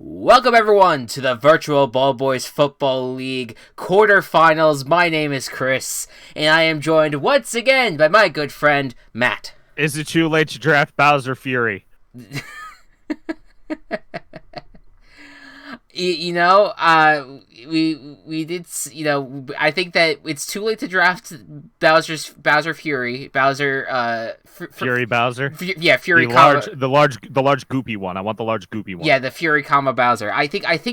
Welcome everyone to the Virtual Ball Boys Football League Quarterfinals. My name is Chris, and I am joined once again by my good friend, Matt. Is it too late to draft Bowser Fury? We did, I think that it's too late to draft Bowser Fury, Fury Bowser? Fury, the large goopy one. I want the large goopy one. Yeah, the Fury, Bowser. I think if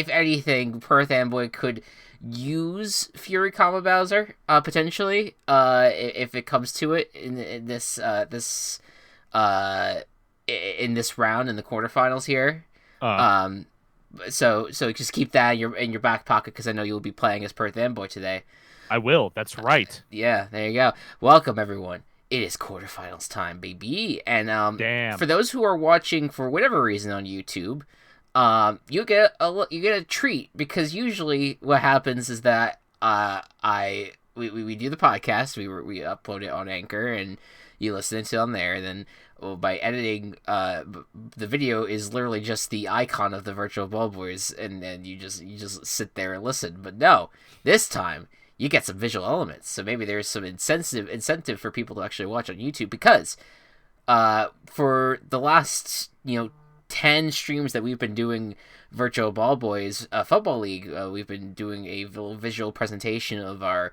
anything, Perth Amboy could use Fury, Bowser, potentially, if it comes to it in this round in the quarterfinals here. So just keep that in your back pocket, because I know you'll be playing as Perth Amboy today. I will. That's right. Yeah, there you go. Welcome everyone. It is quarterfinals time, baby. And Damn. For those who are watching for whatever reason on YouTube, you get a treat, because usually what happens is that we do the podcast, we upload it on Anchor, and you listen to it on there. Then by editing, the video is literally just the icon of the Virtual Ball Boys, and then you just sit there and listen. But no, this time you get some visual elements, so maybe there's some incentive for people to actually watch on YouTube, because for the last 10 streams that we've been doing Virtual Ball Boys Football League, we've been doing a visual presentation of our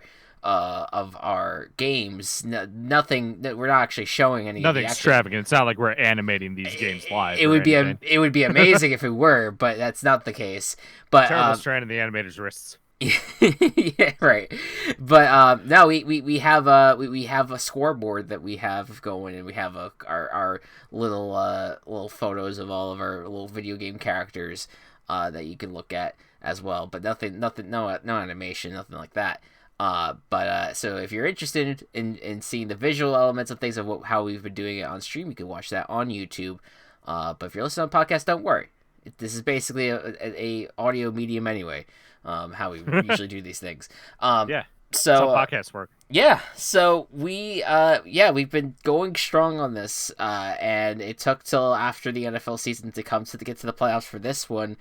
games. Nothing that we're not actually showing any. Nothing extravagant. It's not like we're animating these games live. It would be amazing if it were, but that's not the case. But terrible strain in the animator's wrists. Yeah, right. But no, we have a scoreboard that we have going, and we have our little photos of all of our little video game characters that you can look at as well. But nothing, no animation, nothing like that. So if you're interested in seeing the visual elements of things of how we've been doing it on stream, you can watch that on YouTube. But if you're listening on podcast, don't worry. This is basically a audio medium anyway. How we usually do these things. Yeah. So that's how podcasts work. Yeah. So we've been going strong on this, and it took till after the NFL season to get to the playoffs for this one,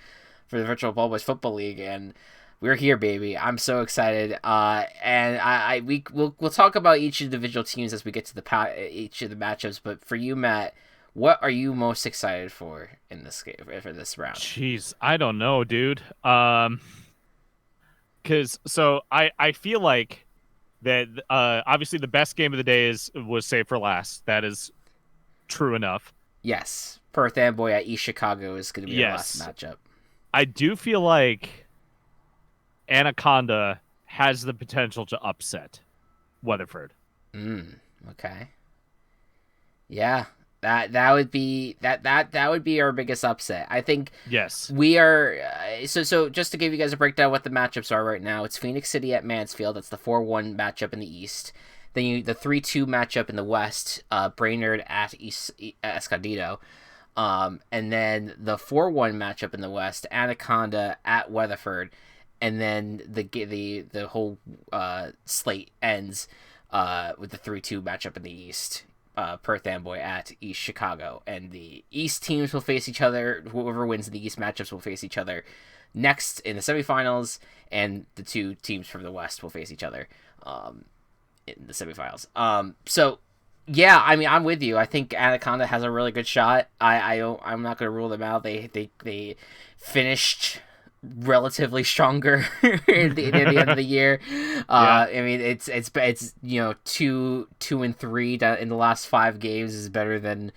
for the Virtual Ball Boys Football League, and we're here, baby. I'm so excited. And we'll talk about each individual teams as we get to each of the matchups. But for you, Matt, what are you most excited for in this game, for this round? Jeez, I don't know, dude. Because I feel like that obviously the best game of the day was saved for last. That is true enough. Yes, Perth Amboy at East Chicago is going to be the last matchup. I do feel like Anaconda has the potential to upset Weatherford. Okay. Yeah. That would be our biggest upset. I think. Yes. We are so just to give you guys a breakdown of what the matchups are right now. It's Phoenix City at Mansfield. That's the 4-1 matchup in the East. Then the 3-2 matchup in the West. Brainerd at Escondida. And then the 4-1 matchup in the West. Anaconda at Weatherford. And then the whole slate ends with the 3-2 matchup in the East. Perth Amboy at East Chicago, and the East teams will face each other. Whoever wins the East matchups will face each other next in the semifinals, and the two teams from the West will face each other in the semifinals. So yeah, I mean, I'm with you. I think Anaconda has a really good shot. I'm not going to rule them out. They finished relatively stronger at the end of the year. I mean, it's 2-3 in the last 5 games is better than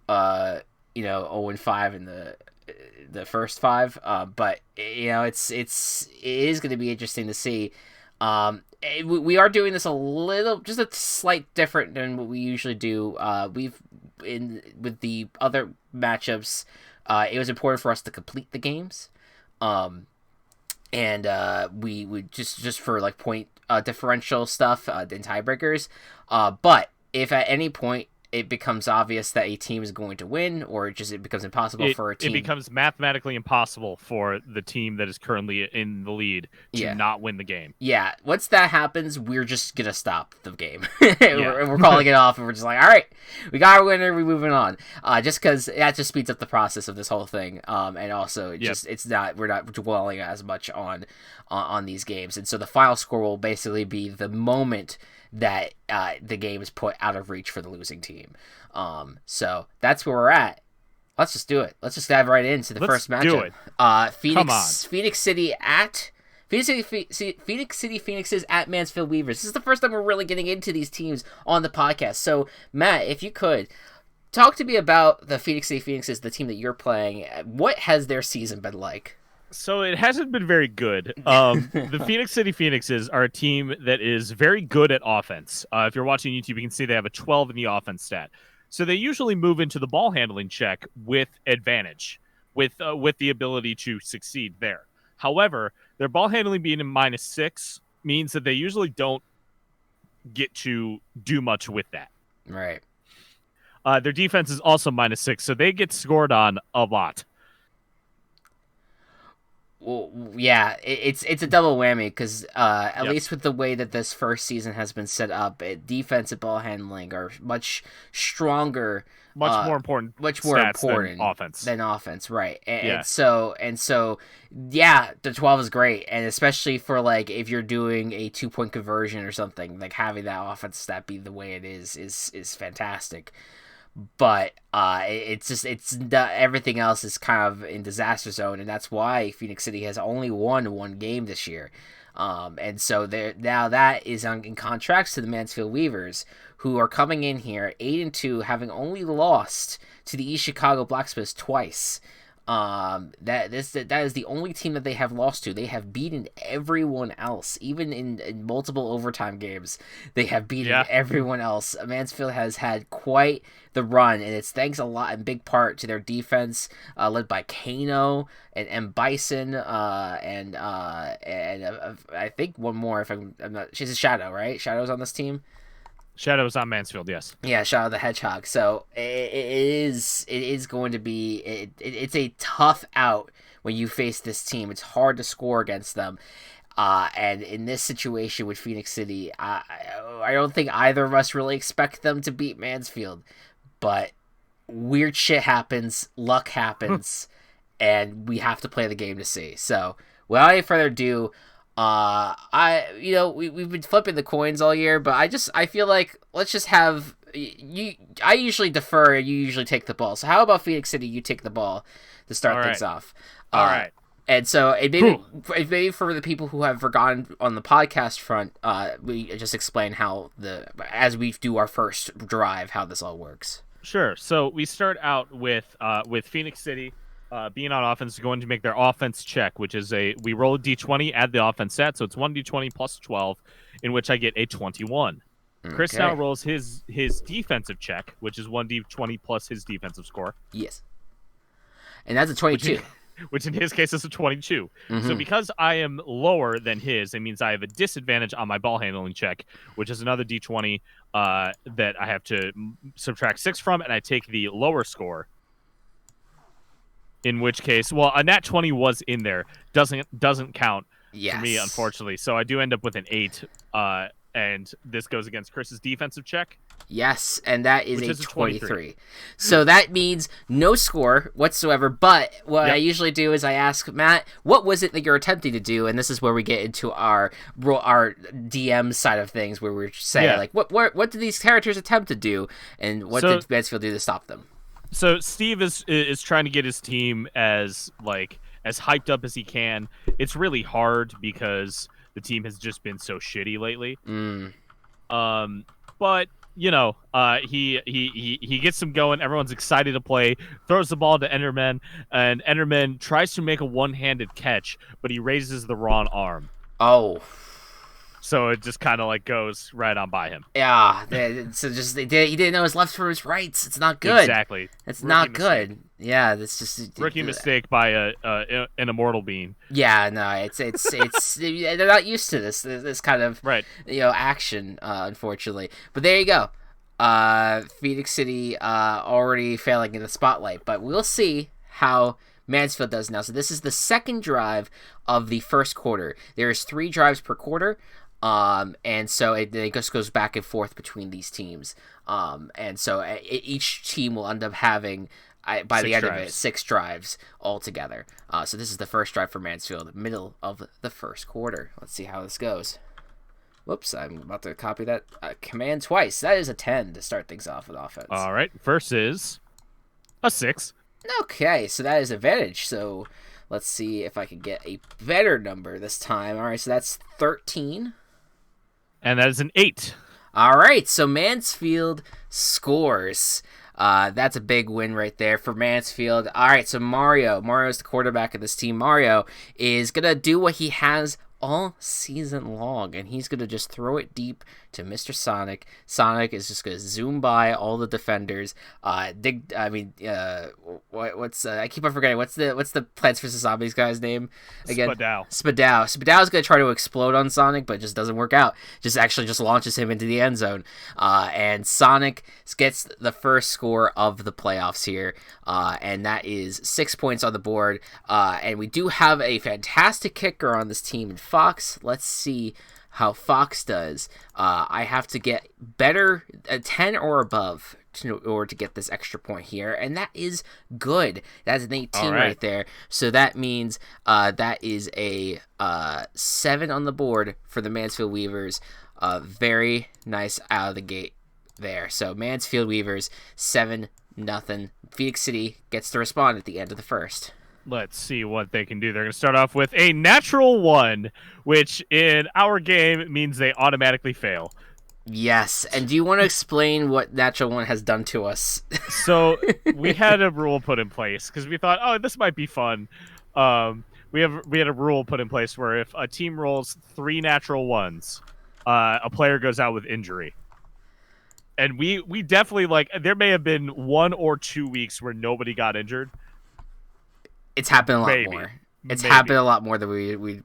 0-5 in the first 5. But it is going to be interesting to see. We are doing this just a slight different than what we usually do. With the other matchups, it was important for us to complete the games. We would just for like point differential stuff and tiebreakers. But if at any point it becomes obvious that a team is going to win, or it becomes impossible for a team. It becomes mathematically impossible for the team that is currently in the lead to not win the game. Yeah, once that happens, we're just gonna stop the game. we're calling it off, and we're just like, all right, we got our winner, we're moving on. Just because that just speeds up the process of this whole thing, and also we're not dwelling as much on these games, and so the final score will basically be the moment that the game is put out of reach for the losing team. So that's where we're at. Let's just do it. Let's just dive right into the first matchup. Phoenix City Phoenixes at Mansfield Weavers. This is the first time we're really getting into these teams on the podcast. So Matt, if you could talk to me about the Phoenix City Phoenixes, the team that you're playing. What has their season been like? So it hasn't been very good. The Phoenix City Phoenixes are a team that is very good at offense. If you're watching YouTube, you can see they have a 12 in the offense stat. So they usually move into the ball handling check with advantage, with the ability to succeed there. However, their ball handling being in -6 means that they usually don't get to do much with that. Right. Their defense is also -6, so they get scored on a lot. Well, yeah, it's a double whammy because at least with the way that this first season has been set up, defense and ball handling are much stronger, much more important than offense, right? And so the 12 is great, and especially for like if you're doing a 2-point conversion or something, like having that offense stat be the way it is fantastic. But everything else is kind of in disaster zone, and that's why Phoenix City has only won one game this year. And so now that is in contrast to the Mansfield Weavers, who are coming in here 8-2, having only lost to the East Chicago Blacksmiths twice. That is the only team that they have lost to. They have beaten everyone else, even in multiple overtime games. They have beaten everyone else. Mansfield has had quite the run, and it's thanks a lot in big part to their defense, led by Kano and Bison, and I think one more. If I'm not, she's a Shadow, right? Shadow's on this team. Shadow's on Mansfield, yes. Yeah, Shadow the Hedgehog. So it is going to be it's a tough out when you face this team. It's hard to score against them. And in this situation with Phoenix City, I don't think either of us really expect them to beat Mansfield. But weird shit happens, luck happens, and we have to play the game to see. So without any further ado, we've been flipping the coins all year, but I feel like let's just have you. I usually defer, and you usually take the ball. So how about Phoenix City? You take the ball to start things off. All right. And so maybe for the people who have forgotten on the podcast front, we just explain how as we do our first drive, how this all works. Sure. So we start out with Phoenix City. Being on offense is going to make their offense check, which is we roll a d20, add the offense stat, so it's 1d20 plus 12, in which I get a 21. Okay. Chris now rolls his defensive check, which is 1d20 plus his defensive score. Yes. And that's a 22. Which in his case is a 22. Mm-hmm. So because I am lower than his, it means I have a disadvantage on my ball handling check, which is another d20 that I have to subtract 6 from, and I take the lower score. In which case, well, a nat 20 was in there. Doesn't count for me, unfortunately. So I do end up with an 8, and this goes against Chris's defensive check. Yes, and that is a 23. So that means no score whatsoever, but what I usually do is I ask Matt, what was it that you're attempting to do? And this is where we get into our DM side of things, where we're saying, like, what did these characters attempt to do, and what did Mansfield do to stop them? So Steve is trying to get his team as hyped up as he can. It's really hard because the team has just been so shitty lately. But he gets them going. Everyone's excited to play. Throws the ball to Enderman, and Enderman tries to make a one-handed catch, but he raises the wrong arm. Oh. So it just kind of goes right on by him. Yeah, so he didn't know his left from his rights. It's not good. Exactly. It's not good. Yeah, that's just rookie mistake by an immortal being. Yeah, no, it's they're not used to this kind of action, unfortunately. But there you go. Phoenix City already failing in the spotlight, but we'll see how Mansfield does now. So this is the second drive of the first quarter. There's 3 drives per quarter, and so it just goes back and forth between these teams. And so each team will end up having, by the end of it, 6 drives altogether. So this is the first drive for Mansfield, middle of the first quarter. Let's see how this goes. Whoops, I'm about to copy that command twice. That is a 10 to start things off with offense. All right, first is a 6. Okay, so that is advantage. So let's see if I can get a better number this time. All right, so that's 13. And that is an 8. All right, so Mansfield scores. That's a big win right there for Mansfield. All right, so Mario's the quarterback of this team. Mario is going to do what he has all season long, and he's going to just throw it deep to Mr. Sonic. Sonic is just going to zoom by all the defenders. I keep on forgetting what's the Plants vs Zombies guy's name again? Spadao is going to try to explode on Sonic, but it just doesn't work out. Just launches him into the end zone. And Sonic gets the first score of the playoffs here, and that is 6 points on the board. And we do have a fantastic kicker on this team in Fox. Let's see how Fox does. I have to get better, 10 or above in order to get this extra point here, and that is good. That's an 18 right there. So that means that is a 7 on the board for the Mansfield Weavers. Very nice out of the gate there. So Mansfield Weavers 7-0. Phoenix City gets to respond at the end of the first. Let's see what they can do. They're going to start off with a natural 1, which in our game means they automatically fail. Yes, and do you want to explain what natural 1 has done to us? So we had a rule put in place because we thought, oh, this might be fun. We had a rule put in place where if a team rolls 3 natural 1s, a player goes out with injury. And we definitely, there may have been 1 or 2 weeks where nobody got injured. It's happened a lot more. It's happened a lot more than we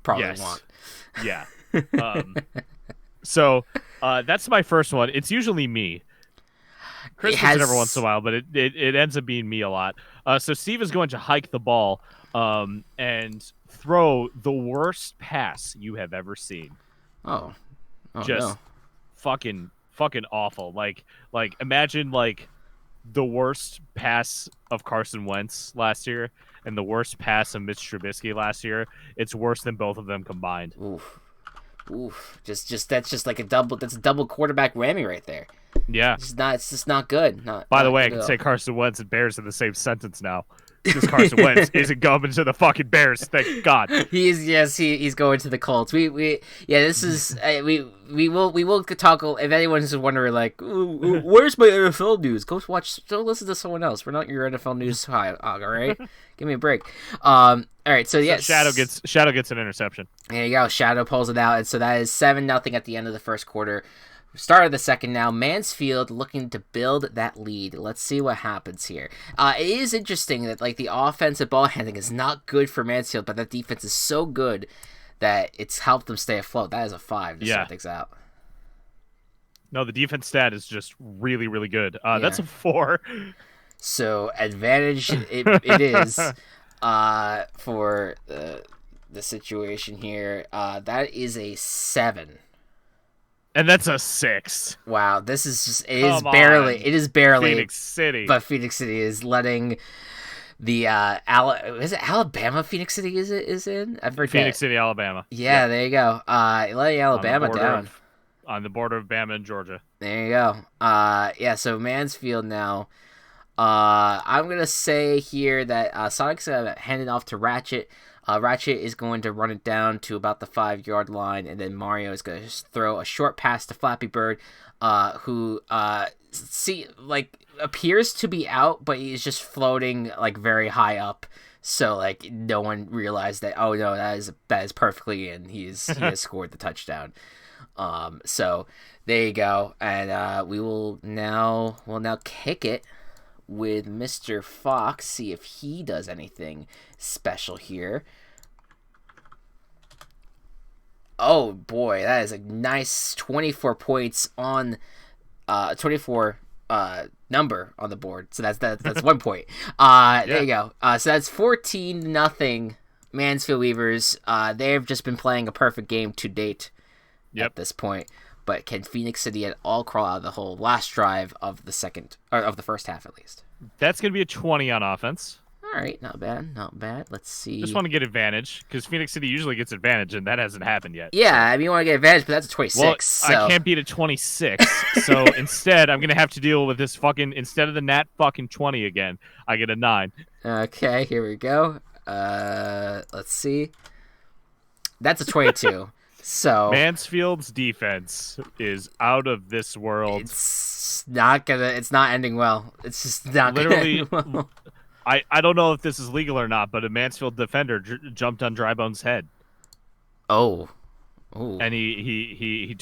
probably want. Yeah. So that's my first one. It's usually me. Chris does it every once in a while, but it ends up being me a lot. So Steve is going to hike the ball and throw the worst pass you have ever seen. Oh just no. fucking awful. Like imagine the worst pass of Carson Wentz last year and the worst pass of Mitch Trubisky last year. It's worse than both of them combined. Oof. Just that's just like a double quarterback whammy right there. Yeah. It's just not good. By the way, I can say Carson Wentz and Bears in the same sentence now. Because Carson Wentz isn't going to the fucking Bears, thank God. He's going to the Colts. We will talk. If anyone is wondering, where's my NFL news? Go listen to someone else. We're not your NFL news hog, all right? Give me a break. All right, so yes, Shadow gets an interception. There you go. Shadow pulls it out, and so that is 7-0 at the end of the first quarter. Start of the second now. Mansfield looking to build that lead. Let's see what happens here. It is interesting that the offensive ball handling is not good for Mansfield, but that defense is so good that it's helped them stay afloat. That is a 5 to start things out. No, the defense stat is just really, really good. That's a 4. So advantage it is for the situation here. That is a 7. And that's a 6. Wow, this is just it is barely Phoenix City. But Phoenix City is letting the is it Alabama Phoenix City is in? I forget. Phoenix City, Alabama. Yeah, there you go. Letting Alabama down. On the border of Bama and Georgia. There you go. Yeah, so Mansfield now. I'm going to say here that Sonic's handed off to Ratchet. Ratchet is going to run it down to about the 5-yard line, and then Mario is going to throw a short pass to Flappy Bird, who appears to be out, but he's just floating very high up. So no one realized that. Oh no, that is perfectly in. He has scored the touchdown. So there you go, and we'll now kick it with Mr. Fox, see if he does anything special here. Oh boy, that is a nice 24 points on 24 number on the board. So that's 1 point. There you go. So that's 14-0 Mansfield Weavers. They've just been playing a perfect game to date at this point. But can Phoenix City at all crawl out of the hole? Last drive of the first half, at least. That's going to be a 20 on offense. All right, not bad, not bad. Let's see. Just want to get advantage, because Phoenix City usually gets advantage, and that hasn't happened yet. Yeah, I mean, you want to get advantage, but that's a 26. Well, so. I can't beat a 26, so instead, I'm going to have to deal with this fucking, instead of the nat fucking 20 again, I get a 9. Okay, here we go. Let's see. That's a 22. So Mansfield's defense is out of this world. It's not ending well. It's just not literally. Gonna end well. I don't know if this is legal or not, but a Mansfield defender jumped on Drybone's head. Oh. Ooh. And he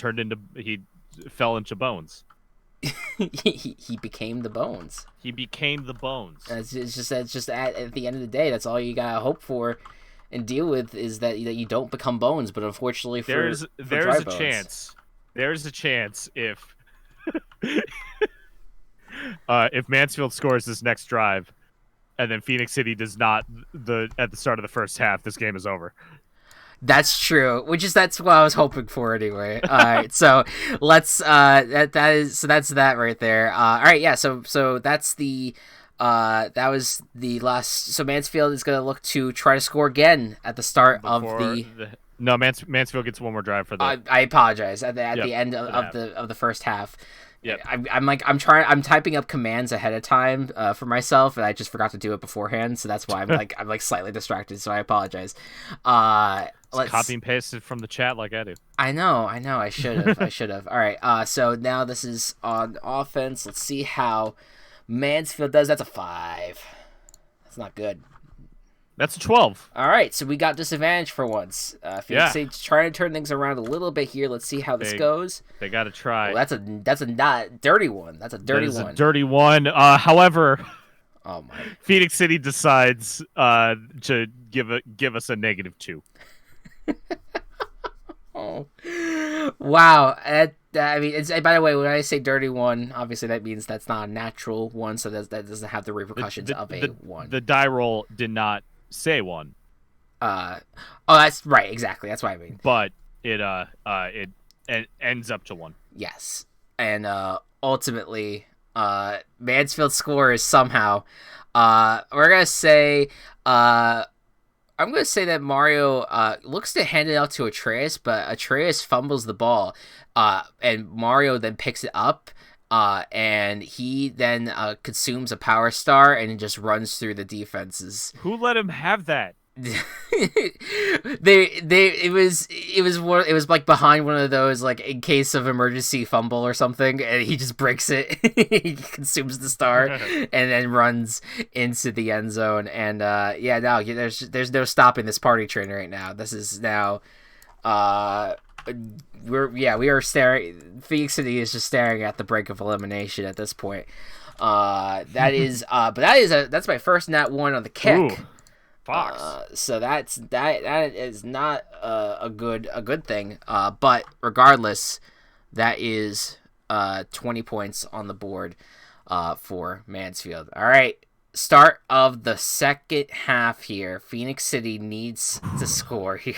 fell into bones. he became the bones. He became the bones. That's just at the end of the day, that's all you gotta hope for and deal with is that you don't become bones. But unfortunately, there's a chance. There's a chance if if Mansfield scores this next drive, and then Phoenix City does not at the start of the first half, this game is over. That's true. That's what I was hoping for anyway. All right, so let's that's that right there. All right, yeah. So that's the that was the last. So Mansfield is going to look to try to score again at the start of the. No, Mansfield gets one more drive for the. I apologize at the end of the first half. Yep. I'm typing up commands ahead of time for myself, and I just forgot to do it beforehand, so that's why I'm slightly distracted. So I apologize. Let's copy and paste it from the chat like I do. I know. I should have. All right. So now this is on offense. Let's see how Mansfield does. That's a 5. That's not good. That's a 12. All right, so we got disadvantage for once. Phoenix City trying to turn things around a little bit here. Let's see how this goes. They got to try. Well, that's a not dirty one. That's a dirty one. A dirty one. However, oh my. Phoenix City decides to give us a -2. Oh. Wow. I mean, by the way, when I say dirty one, obviously that means that's not a natural one, so that doesn't have the repercussions of a 1. The die roll did not say 1. Oh, that's right. Exactly. That's what I mean. But it ends up to 1. Yes, and ultimately, Mansfield scores somehow. We're gonna say, I'm going to say that Mario looks to hand it out to Atreus, but Atreus fumbles the ball, and Mario then picks it up, and he then consumes a power star and just runs through the defenses. Who let him have that? It was like behind one of those, like, in case of emergency fumble or something, and he just breaks it. He consumes the star and then runs into the end zone. And there's no stopping this party train right now. This is now we are staring. Phoenix City is just staring at the brink of elimination at this point. That's my first nat 1 on the kick. Ooh. Fox. So that is not a good thing. But regardless, that is 20 points on the board for Mansfield. All right, start of the second half here. Phoenix City needs to score here.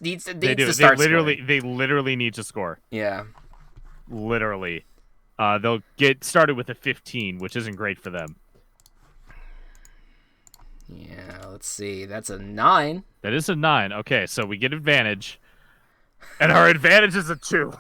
needs to start. They literally need to score. Yeah, literally. They'll get started with a 15, which isn't great for them. Yeah, let's see. That's a 9. That is a 9. Okay, so we get advantage. And our advantage is a 2.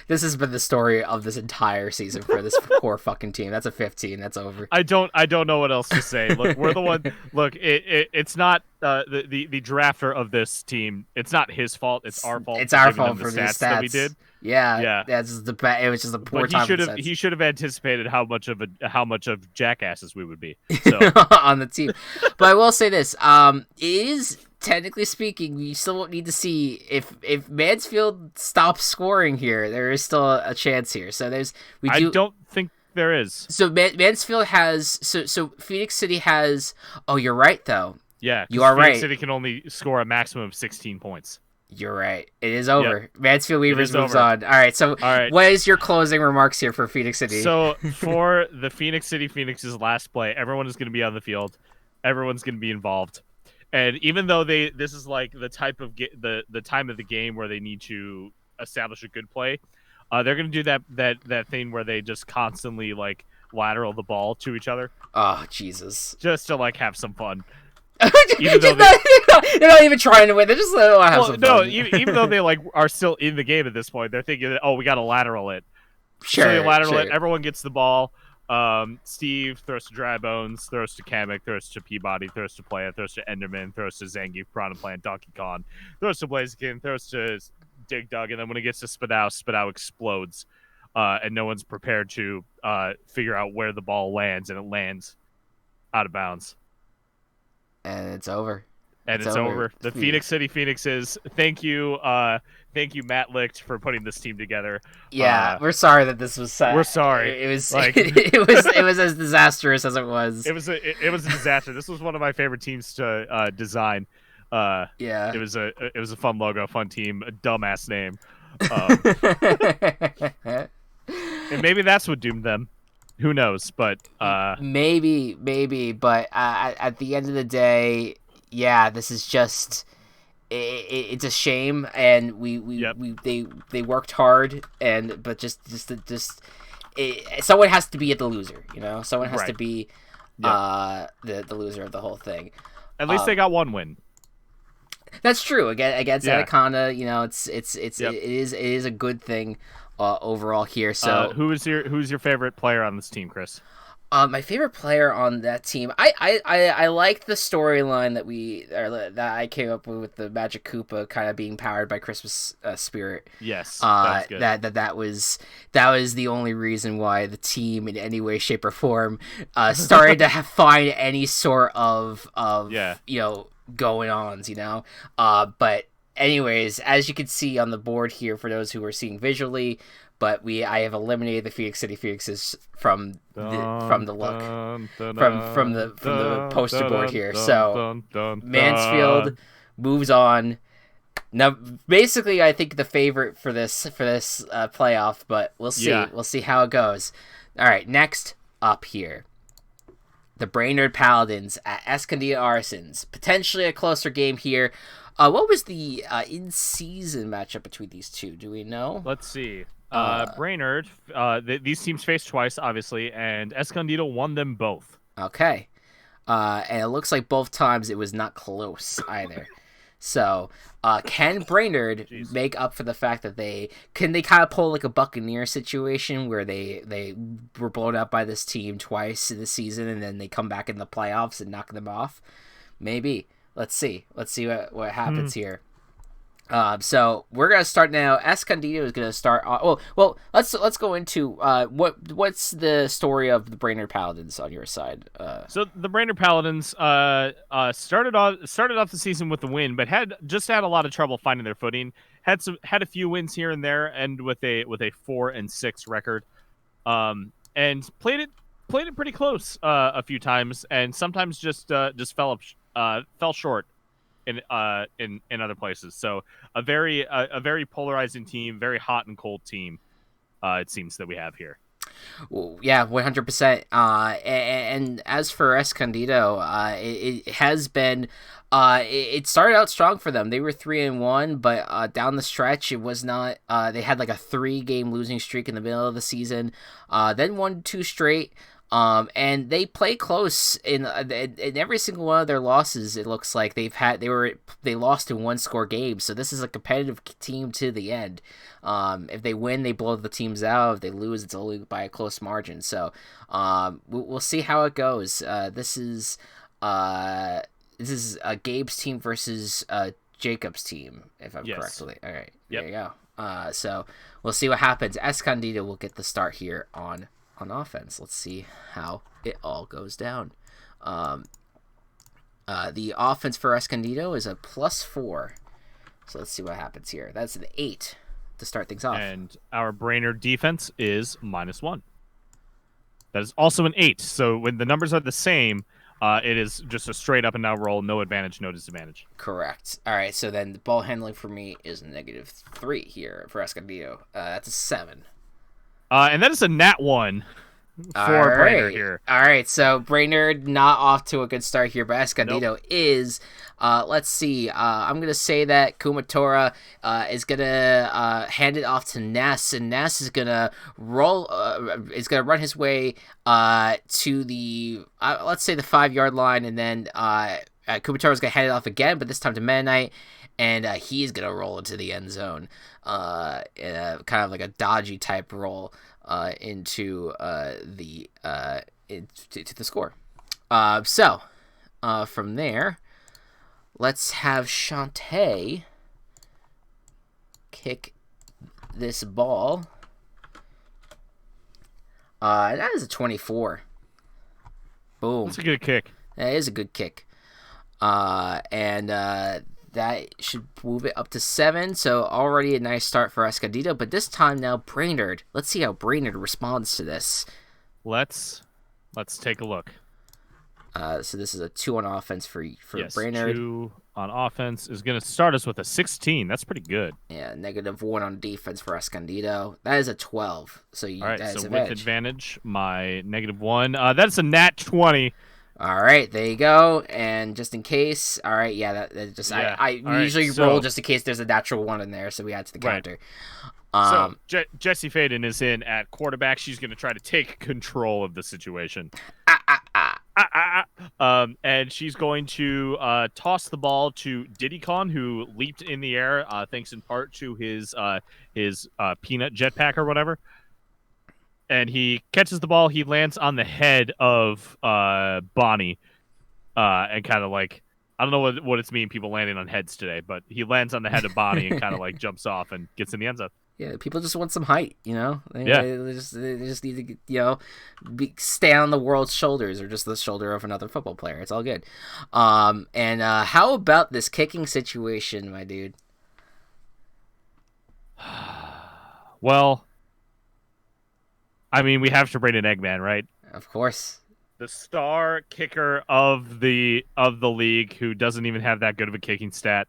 This has been the story of this entire season for this poor fucking team. That's a 15. That's over. I don't know what else to say. Look, we're the one. Look, it's not the drafter of this team. It's not his fault. It's our fault. It's our fault for the stats that we did. Yeah. That's it was just a poor time. He should have anticipated how much of jackasses we would be so. on the team. But I will say this: it is. Technically speaking, we still need to see if Mansfield stops scoring here. There is still a chance here. So I don't think there is. So Mansfield has so Phoenix City has. Oh, you're right though. Yeah, you are Phoenix right. City can only score a maximum of 16 points. You're right. It is over. Yep. Mansfield Weavers moves over. on. All right. So, All right. what is your closing remarks here for Phoenix City? So, for the Phoenix City Phoenix's last play, everyone is going to be on the field. Everyone's going to be involved. And even though this is like the type of the time of the game where they need to establish a good play, they're going to do that thing where they just constantly like lateral the ball to each other. Oh, Jesus. Just to like have some fun. Even though they're not even trying to win. They're just like, oh, have some fun. No, even though they like are still in the game at this point, they're thinking, oh, we got to lateral it. Sure, so they lateral it. Everyone gets the ball. Steve throws to Dry Bones, throws to Kamek, throws to Peabody, throws to Playa, throws to Enderman, throws to Zangief, Piranha Plant, Donkey Kong, throws to Blaziken, throws to Dig Dug, and then when it gets to Spadao explodes. And no one's prepared to figure out where the ball lands, and it lands out of bounds. And it's over. And it's over. The Phoenix City Phoenixes. Thank you, Matt Licht, for putting this team together. Yeah, we're sorry that this was. We're sorry. It was like it was as disastrous as it was. It was a disaster. This was one of my favorite teams to design. Yeah. It was a fun logo, fun team, a dumbass name. And maybe that's what doomed them. Who knows? But maybe. But at the end of the day, yeah, this is just it's a shame, and they worked hard, but just someone has to be the loser, you know. Someone has to be the loser of the whole thing. At least they got one win. That's true. Against Anaconda, you know, it is a good thing overall here. So who's your favorite player on this team, Chris? My favorite player on that team, I like the storyline that I came up with the Magic Koopa kind of being powered by Christmas spirit. Yes, that's good. That was the only reason why the team in any way, shape, or form started to find any sort of going ons, you know. But anyways, as you can see on the board here, for those who are seeing visually. But I have eliminated the Phoenix City Phoenixes from the look from the poster board here. So Mansfield moves on. Now, basically, I think the favorite for this playoff, but we'll see. Yeah. We'll see how it goes. All right, next up here, the Brainerd Paladins at Escondida Arsons. Potentially a closer game here. What was the in-season matchup between these two? Do we know? Let's see. Brainerd, these teams faced twice, obviously, and Escondida won them both. Okay. And it looks like both times it was not close either. So, can Brainerd make up for the fact that they kind of pull like a Buccaneer situation where they were blown out by this team twice in the season and then they come back in the playoffs and knock them off? Maybe. Let's see what happens here. So we're gonna start now. Escondida is gonna start. Well, let's go into what's the story of the Brainerd Paladins on your side. So the Brainerd Paladins started off the season with a win, but had a lot of trouble finding their footing. Had a few wins here and there, and with a 4-6 record, and played it pretty close a few times, and sometimes just fell short in other places. So a very polarizing team, very hot and cold team. It seems that we have here. Well, yeah, 100%. And as for Escondido, it has been. It started out strong for them. They were 3-1, but down the stretch, it was not. They had like a 3-game losing streak in the middle of the season. Then won 2 straight. And they play close in every single one of their losses. It looks like they lost in 1-score games. So this is a competitive team to the end. If they win, they blow the teams out. If they lose, it's only by a close margin. So, we'll see how it goes. This is Gabe's team versus Jacob's team, if I'm correctly. All right, There you go. So we'll see what happens. Escondida will get the start here on offense. Let's see how it all goes down. The offense for Escondido is a +4. So let's see what happens here. That's an 8 to start things off. And our Brainerd defense is -1. That is also an 8. So when the numbers are the same, It is just a straight up and down roll, no advantage, no disadvantage. Correct. All right, so then the ball handling for me is -3 here for Escondida. That's a 7. And that is a nat 1 for Brainerd here. All right, so Brainerd not off to a good start here, but Escondido Nope. is. Let's see. I'm going to say that Kumatora is going to hand it off to Ness, and Ness is going to run his way to the, let's say, the 5-yard line, and then Kumatora is going to hand it off again, but this time to Mennonite, and he's going to roll into the end zone, kind of like a dodgy type roll. Into the score. So from there, let's have Shantae kick this ball. That is a 24. Boom. That's a good kick. That is a good kick. And that should move it up to 7. So already a nice start for Escondida. But this time now, Brainerd. Let's see how Brainerd responds to this. Let's take a look. So this is a 2 on offense for yes, Brainerd. 2 on offense is going to start us with a 16. That's pretty good. Yeah, -1 on defense for Escondido. That is a 12. So all right, that is so a with edge. advantage, my -1. That's a nat 20. All right, there you go. And just in case, all right, yeah, that just Yeah. I usually so, roll just in case there's a natural 1 in there, so we add to the counter. So Jessie Faden is in at quarterback. She's going to try to take control of the situation. And she's going to toss the ball to Diddycon, who leaped in the air, thanks in part to his peanut jetpack or whatever. And he catches the ball. He lands on the head of Bonnie, and kind of like, I don't know what it's mean, people landing on heads today, but he lands on the head of Bonnie and kind of like jumps off and gets in the end zone. Yeah, people just want some height, you know? They just need to, stay on the world's shoulders or just the shoulder of another football player. It's all good. And how about this kicking situation, my dude? Well, I mean, we have to bring in Eggman, right? Of course. The star kicker of the league, who doesn't even have that good of a kicking stat.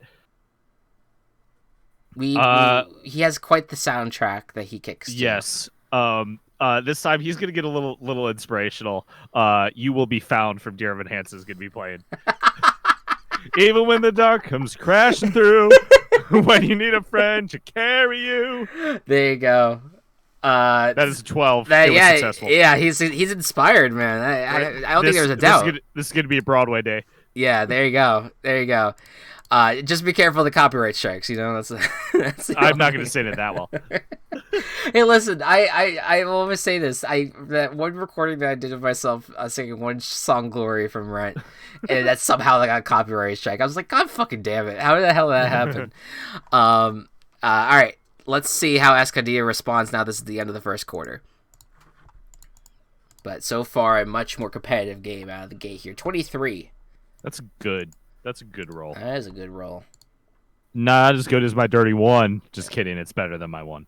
He has quite the soundtrack that he kicks to. Yes. This time he's gonna get a little inspirational. "You Will Be Found" from Dear Evan Hansen is gonna be playing. Even when the dark comes crashing through, when you need a friend to carry you. There you go. That is a 12. It was successful. Yeah, he's inspired, man. I don't think there's a doubt. This is gonna be a Broadway day. Yeah, there you go. Just be careful of the copyright strikes. That's I'm not going to say it that well. Hey, listen, I will always say this. That one recording that I did of myself singing one song, "Glory" from Rent, and that somehow got a copyright strike. I was like, God fucking damn it! How the hell did that happen? All right, let's see how Escondida responds now. This is the end of the first quarter. But so far, a much more competitive game out of the gate here. 23. That's good. That's a good roll. That is a good roll. Not as good as my dirty 1. Just kidding. It's better than my 1.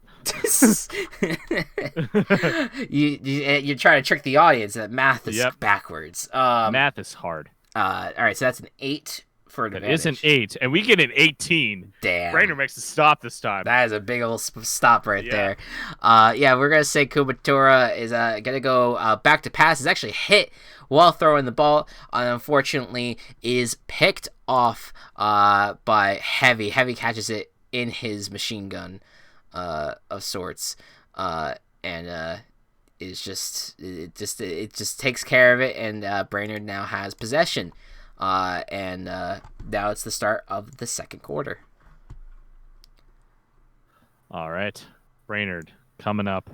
You're trying to trick the audience that math is backwards. Math is hard. All right, so that's an 8 for an advantage. It is an 8, and we get an 18. Damn. Brainerd makes a stop this time. That is a big old stop right there. We're going to say Kumatora is going to go back to pass. He's actually hit while throwing the ball, and unfortunately is picked off by Heavy. Heavy catches it in his machine gun of sorts, and it just takes care of it, and Brainerd now has possession, and now it's the start of the second quarter. All right, Brainerd coming up.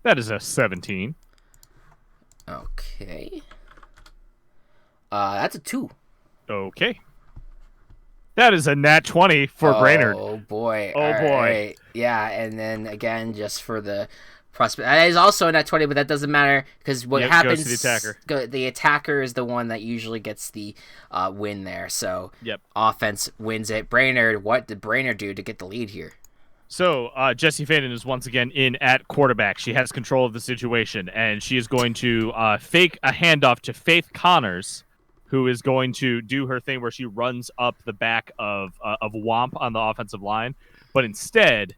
That is a 17. Okay. That's a 2. Okay. That is a nat 20 for Brainerd. Oh, boy. Oh, boy. Right. Yeah, and then, again, just for the prospect. That is also a nat 20, but that doesn't matter, because what happens... goes to the attacker. The attacker is the one that usually gets the win there, so Yep. Offense wins it. Brainerd, what did Brainerd do to get the lead here? So Jessie Faden is once again in at quarterback. She has control of the situation, and she is going to fake a handoff to Faith Connors, who is going to do her thing where she runs up the back of Womp on the offensive line, but instead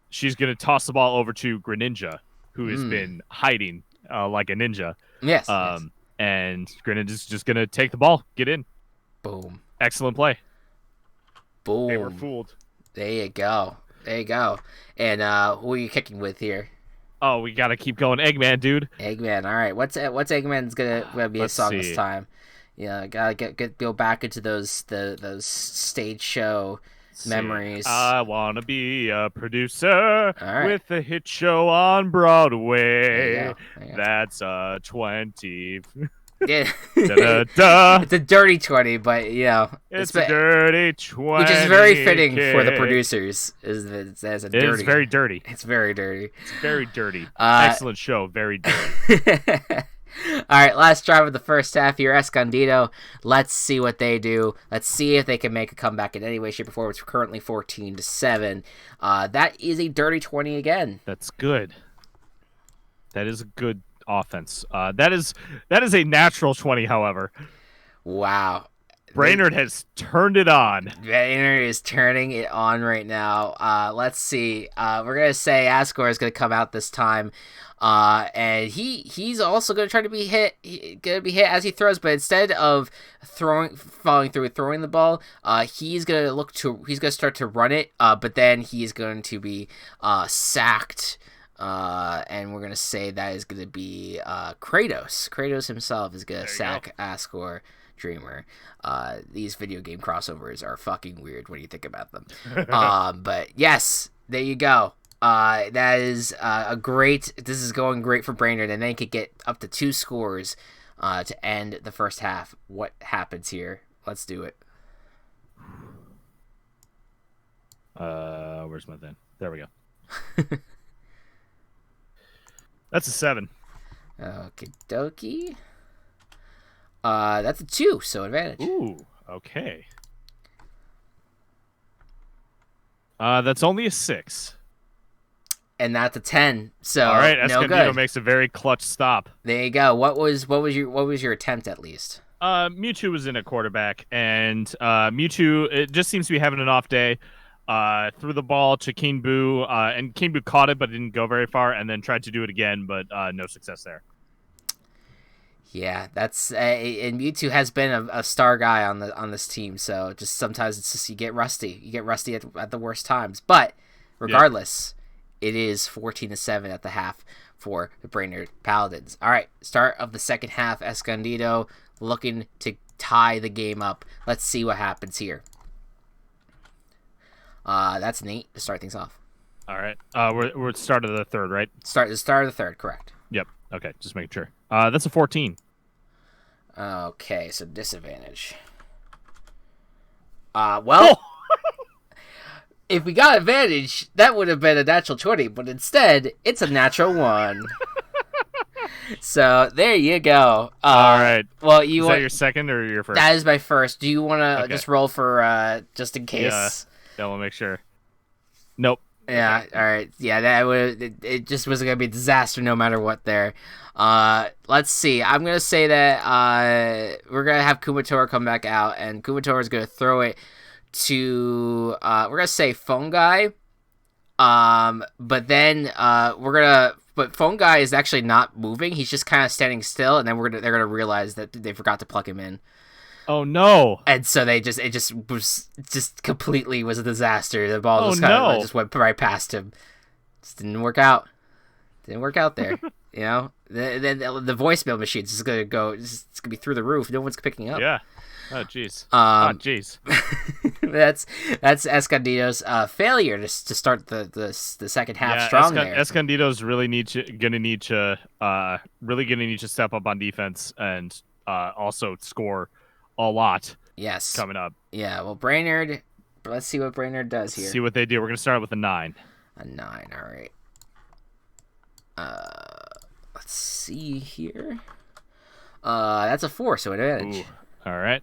she's going to toss the ball over to Greninja, who has been hiding like a ninja. Yes. And Greninja's just going to take the ball, get in. Boom. Excellent play. Boom. They were fooled. There you go. And who are you kicking with here? Oh, we gotta keep going, Eggman, dude. Eggman. All right. What's Eggman's gonna be a song this time? Yeah, gotta go back into those stage show memories. I wanna be a producer with a hit show on Broadway. There you go. That's 20. Yeah. Da-da-da. It's a dirty 20, but it's a dirty 20, which is very fitting for the producers. Is that it's dirty? It's very dirty. It's very dirty. It's very dirty. Excellent show. Very dirty. All right, last drive of the first half here, Escondido. Let's see what they do. Let's see if they can make a comeback in any way, shape, or form. It's currently 14-7. That is a dirty 20 again. That's good. That is a good offense. That is a natural 20, however. Wow. Brainerd has turned it on. Brainerd is turning it on right now. Let's see. We're going to say Ascor is going to come out this time. And he's also going to try to be hit. Going to be hit as he throws, but instead of following through with throwing the ball, he's going to start to run it. But then he's going to be sacked. And we're going to say that is going to be Kratos. Kratos himself is going to sack Ascor Dreamer. These video game crossovers are fucking weird when you think about them. But yes, there you go. That is this is going great for Brainerd, and they could get up to 2 scores to end the first half. What happens here? Let's do it. Where's my thing? There we go. That's a 7. Okie dokie. That's a 2, so advantage. Ooh, okay. That's only a 6. And that's a 10. So all right, no Escondido good. makes a very clutch stop. There you go. What was your attempt at least? Mewtwo was in at quarterback, and Mewtwo it just seems to be having an off day. Threw the ball to King Boo, and King Boo caught it, but it didn't go very far, and then tried to do it again, but no success there. Yeah, that's and Mewtwo has been a star guy on this team, so just sometimes it's just you get rusty at the worst times. But regardless, it is 14-7 at the half for the Brainerd Paladins. All right, start of the second half. Escondido looking to tie the game up. Let's see what happens here. That's an 8 to start things off. All right, we're at the start of the third, right? Start of the third, correct? Yep. Okay, just making sure. That's a 14. Okay, so disadvantage. Well, if we got advantage, that would have been a natural 20, but instead, it's a natural 1. So there you go. All right. Well, is that your second or your first? That is my first. Do you want to just roll for just in case? Yeah, we'll make sure. Nope. Yeah. Okay. All right. Yeah, that would. It just was gonna be a disaster no matter what. There. Let's see. I'm gonna say that we're gonna have Kumatora come back out, and Kumatora is gonna throw it to we're gonna say Phone Guy. But then but Phone Guy is actually not moving. He's just kind of standing still, and then they're gonna realize that they forgot to plug him in. Oh no! And so it just completely was a disaster. The ball just went right past him. Just didn't work out. Didn't work out there. You know, the voicemail machine's just gonna go. It's gonna be through the roof. No one's picking up. Yeah. Oh jeez. Jeez. That's Escondido's failure to start the second half strong there. Escondido's really gonna need to step up on defense and also score a lot. Yes. Coming up. Yeah. Well, Brainerd. Let's see what Brainerd does here. See what they do. We're gonna start with a 9. A 9. All right. Let's see here. That's a 4, so advantage. Ooh. All right.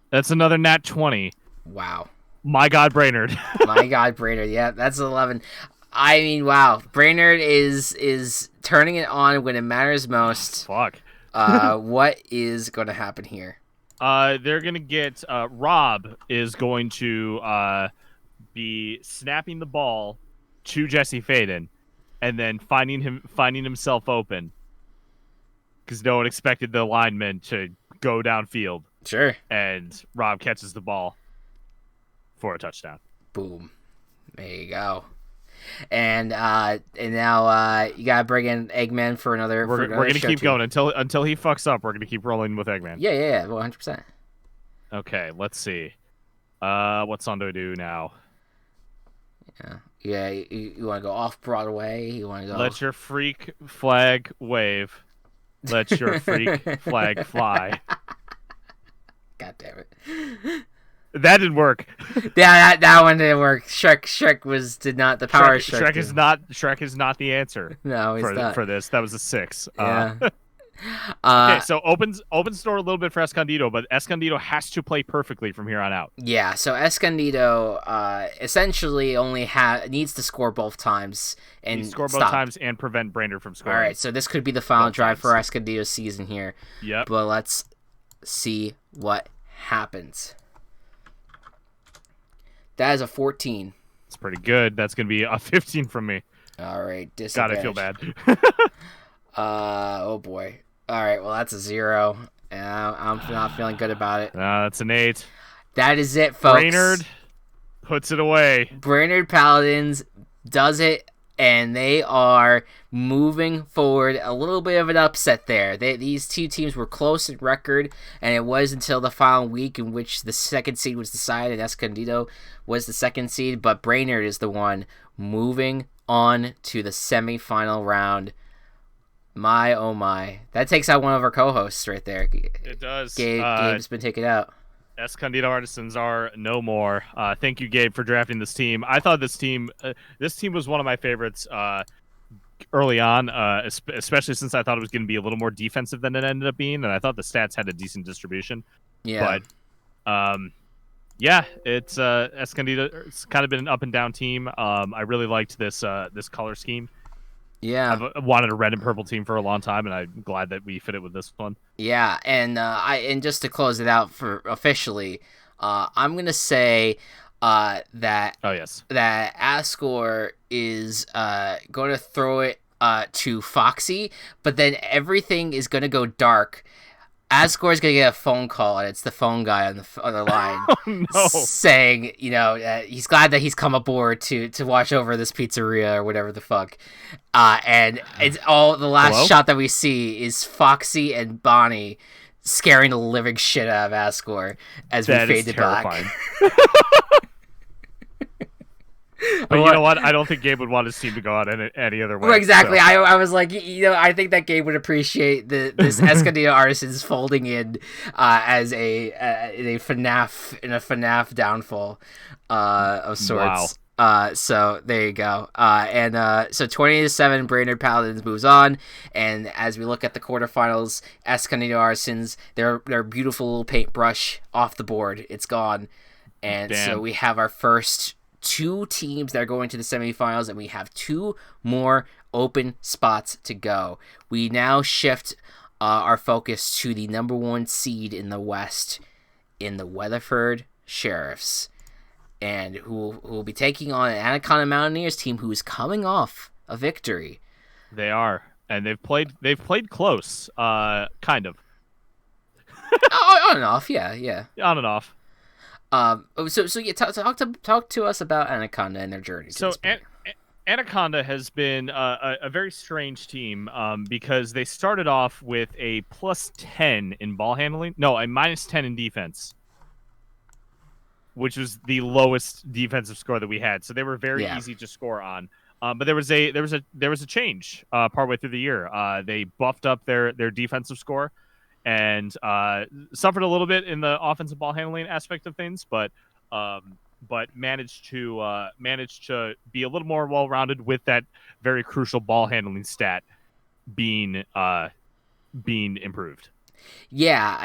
That's another nat 20. Wow. My God, Brainerd. My God, Brainerd. Yeah, that's 11. I mean, wow. Brainerd is turning it on when it matters most. Fuck. What is going to happen here? They're gonna get Rob is going to be snapping the ball to Jesse Faden, and then finding himself open because no one expected the lineman to go downfield. Sure. And Rob catches the ball for a touchdown. Boom. There you go. And now you gotta bring in Eggman for another. We're gonna keep going until he fucks up. We're gonna keep rolling with Eggman. Yeah, 100%. Okay, let's see. What song do I do now? Yeah. You want to go off Broadway? You want to go? Let your freak flag wave. Let your freak flag fly. God damn it. That didn't work. Yeah, that one didn't work. Shrek did not. The power Shrek is not the answer. No, he's not. For this. That was a 6. Yeah. Okay, so opens the door a little bit for Escondido, but Escondido has to play perfectly from here on out. Yeah, so Escondido essentially only needs to score both times and score both times and prevent Brainerd from scoring. All right, so this could be the final drive for Escondido's season here. Yep. But let's see what happens. That is a 14. It's pretty good. That's going to be a 15 from me. All right, God, I feel bad. Oh boy. All right, well that's a 0. I'm not feeling good about it. That's an 8. That is it, folks. Brainerd puts it away. Brainerd Paladins does it, and they are moving forward. A little bit of an upset there. These two teams were close in record, and it was until the final week in which the second seed was decided, and Escondido was the second seed, but Brainerd is the one moving on to the semifinal round. My, oh my. That takes out one of our co-hosts right there. It does. Gabe's been taken out. Escondida Artisans are no more. Thank you, Gabe, for drafting this team. I thought this team was one of my favorites early on, especially since I thought it was going to be a little more defensive than it ended up being, and I thought the stats had a decent distribution. Yeah. But, yeah, it's Escondida. It's kind of been an up and down team. I really liked this color scheme. Yeah, I've wanted a red and purple team for a long time, and I'm glad that we fit it with this one. Yeah, and just to close it out for officially, I'm gonna say that that Ascor is going to throw it to Foxy, but then everything is gonna go dark. Ascor is gonna get a phone call, and it's the phone guy on the other line saying, he's glad that he's come aboard to watch over this pizzeria or whatever the fuck. And it's all the last shot that we see is Foxy and Bonnie scaring the living shit out of Ascor as we fade to black. But you know what? I don't think Gabe would want his team to go out any other way. Well, exactly. So. I was like, I think that Gabe would appreciate this Escondida Arsons folding in as a FNAF downfall of sorts. Wow. So there you go. So 20-7, Brainerd Paladins moves on, and as we look at the quarterfinals, Escondida Arsons, their beautiful little paintbrush off the board, it's gone, and so we have our first 2 teams that are going to the semifinals, and we have 2 more open spots to go. We now shift our focus to the number 1 seed in the West, in the Weatherford Sheriffs, and who will be taking on an Anaconda Mountaineers team who is coming off a victory. They are, and they've played close, kind of. On and off, yeah. On and off. So yeah, talk to us about Anaconda and their journey. So Anaconda has been a very strange team because they started off with a +10 in ball handling, a -10 in defense, which was the lowest defensive score that we had. So they were very easy to score on. But there was a change partway through the year. They buffed up their defensive score, and suffered a little bit in the offensive ball handling aspect of things, but managed to be a little more well-rounded with that very crucial ball handling stat being improved. Yeah,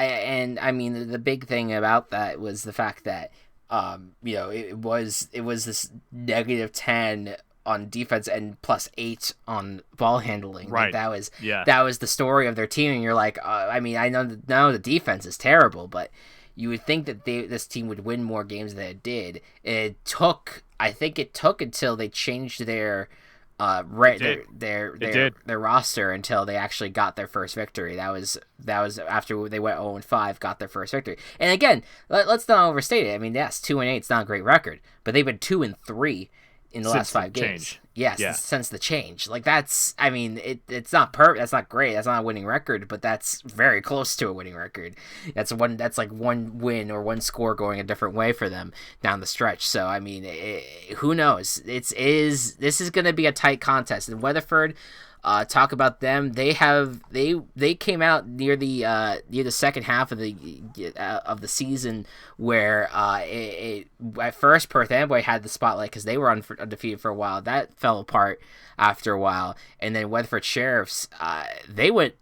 I mean the big thing about that was the fact that it was this -10 on defense and +8 on ball handling. Right. Like, that was the story of their team. And you're like, I mean, I know the defense is terrible, but you would think that this team would win more games than it did. I think it took until they changed their roster until they actually got their first victory. That was after they went 0-5, got their first victory. And again, let's not overstate it. I mean, yes, 2-8 is not a great record, but they've been 2-3 in the last 5 games. Yes, since the change. Like, that's, I mean, it's not that's not great. That's not a winning record, but that's very close to a winning record. That's like one win or one score going a different way for them down the stretch. So, I mean, who knows? This is going to be a tight contest. And Weatherford, talk about them. They came out near the second half of the season where at first Perth Amboy had the spotlight because they were undefeated for a while. That fell apart after a while, and then Weatherford Sheriffs they went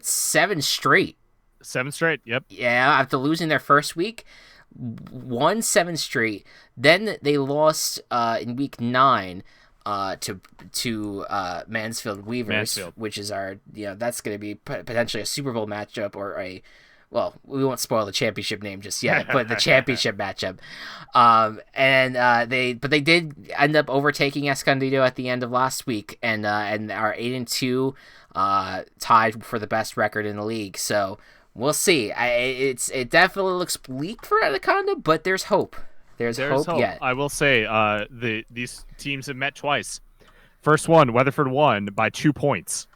7 straight. 7 straight. Yep. Yeah, after losing their first week, won 7 straight. Then they lost in week 9. To Mansfield Weavers, which is that's going to be potentially a Super Bowl matchup or we won't spoil the championship name just yet, but the championship matchup. They did end up overtaking Escondida at the end of last week and are 8-2, tied for the best record in the league. So we'll see. It definitely looks bleak for Anaconda, but there's hope. There's hope yet. I will say, these teams have met twice. First one, Weatherford won by 2 points.